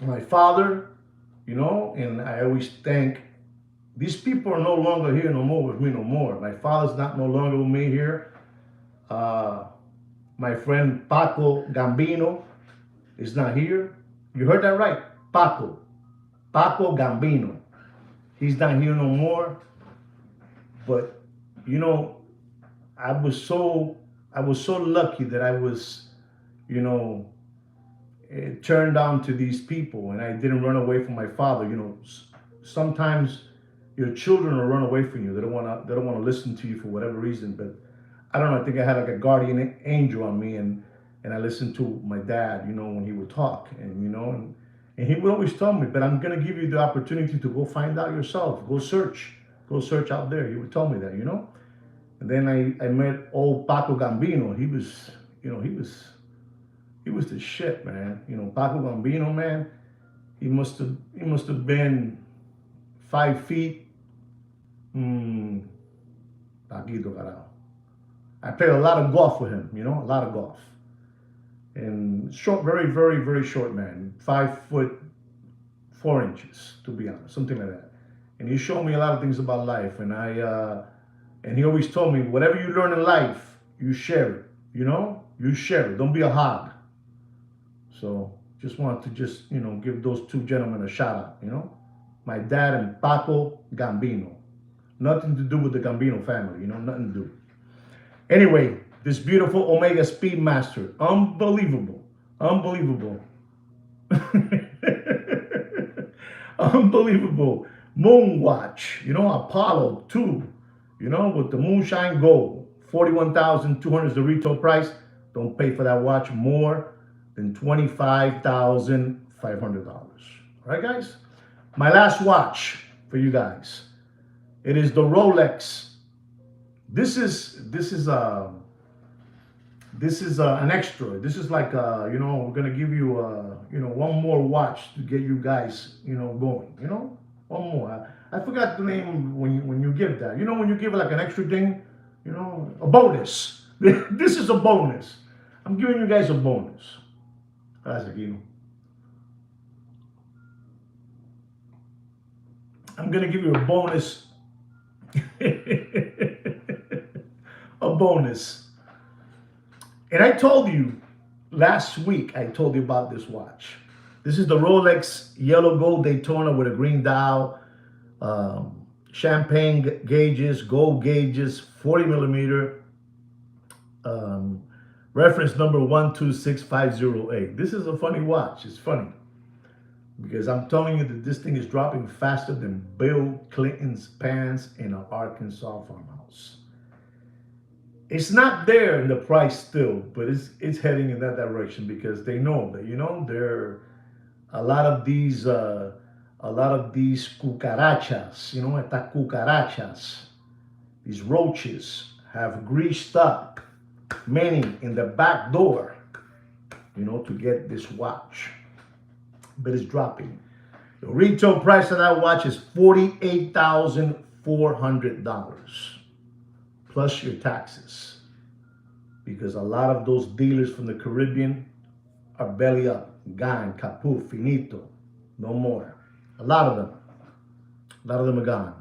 my father, and I always thank these people are no longer here no more with me no more. My father's no longer with me here. My friend Paco Gambino is not here. You heard that right, Paco Gambino. He's not here no more. But I was so lucky that I was, turned on to these people, and I didn't run away from my father. Sometimes your children will run away from you. They don't want to listen to you for whatever reason. But I don't know. I think I had like a guardian angel on me, and I listened to my dad. When he would talk, and he would always tell me, but I'm gonna give you the opportunity to go find out yourself. Go search out there. He would tell me that, And then I met old Paco Gambino. He was the shit, man. Paco Gambino, man. He must have been 5 feet. Paquito carajo. I played a lot of golf with him, a lot of golf. And short, very, very, very short man. 5'4" to be honest, something like that. And he showed me a lot of things about life, and and he always told me, whatever you learn in life, you share it, you share it. Don't be a hog. So just wanted to give those two gentlemen a shout out, my dad and Paco Gambino. Nothing to do with the Gambino family, nothing to do. Anyway, this beautiful Omega Speedmaster, unbelievable, unbelievable. Moon watch, Apollo 2, with the moonshine gold. $41,200 is the retail price. Don't pay for that watch more than $25,500. All right, guys? My last watch for you guys. It is the Rolex. This is This is an extra. This is like, we're gonna give you, one more watch to get you guys, going. One more. I forgot the name when you give that. When you give like an extra thing, a bonus. This is a bonus. I'm giving you guys a bonus. Gracias, Kino. I'm gonna give you a bonus. A bonus. And I told you last week, I told you about this watch. This is the Rolex Yellow Gold Daytona with a green dial, champagne gauges, gold gauges, 40 millimeter, reference number 126508. This is a funny watch. It's funny because I'm telling you that this thing is dropping faster than Bill Clinton's pants in an Arkansas farmhouse. It's not there in the price still, but it's heading in that direction because they know that there a lot of these cucarachas, estas cucarachas, these roaches have greased up many in the back door, to get this watch. But it's dropping. The retail price of that watch is $48,400 plus your taxes, because a lot of those dealers from the Caribbean are belly up, gone, caput, finito, no more. A lot of them are gone.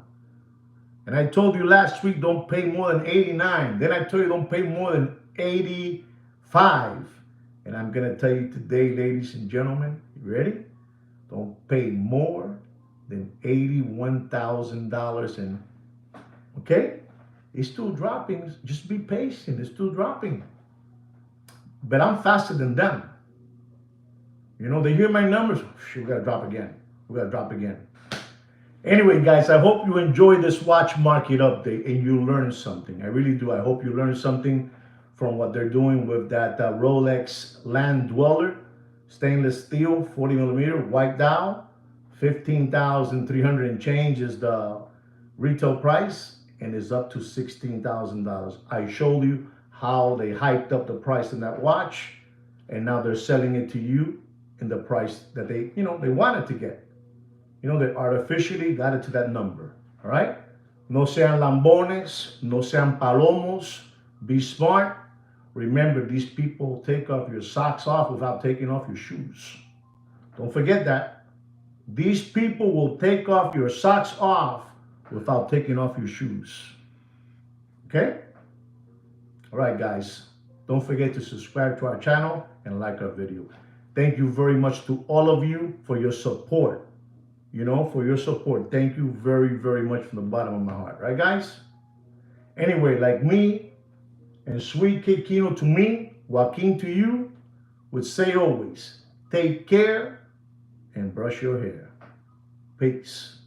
And I told you last week, don't pay more than 89. Then I told you don't pay more than 85. And I'm gonna tell you today, ladies and gentlemen, you ready? Don't pay more than $81,000. And okay, it's still dropping. Just be patient. It's still dropping. But I'm faster than them. They hear my numbers. We gotta drop again. Anyway, guys, I hope you enjoy this watch market update and you learn something. I really do. I hope you learn something from what they're doing with that Rolex Land Dweller, stainless steel, 40 millimeter, white dial, 15,300 and change is the retail price, and is up to $16,000. I showed you how they hiked up the price in that watch, and now they're selling it to you in the price that they wanted to get. They artificially got it to that number. All right? No sean lambones, no sean palomos. Be smart. Remember, these people take off your socks off without taking off your shoes. Don't forget that. These people will take off your socks off without taking off your shoes. Okay? All right, guys. Don't forget to subscribe to our channel and like our video. Thank you very much to all of you for your support. Thank you very, very much from the bottom of my heart. Right, guys? Anyway, like me and Sweet Kid Kino to me, Joaquin to you, would say always, take care and brush your hair. Peace.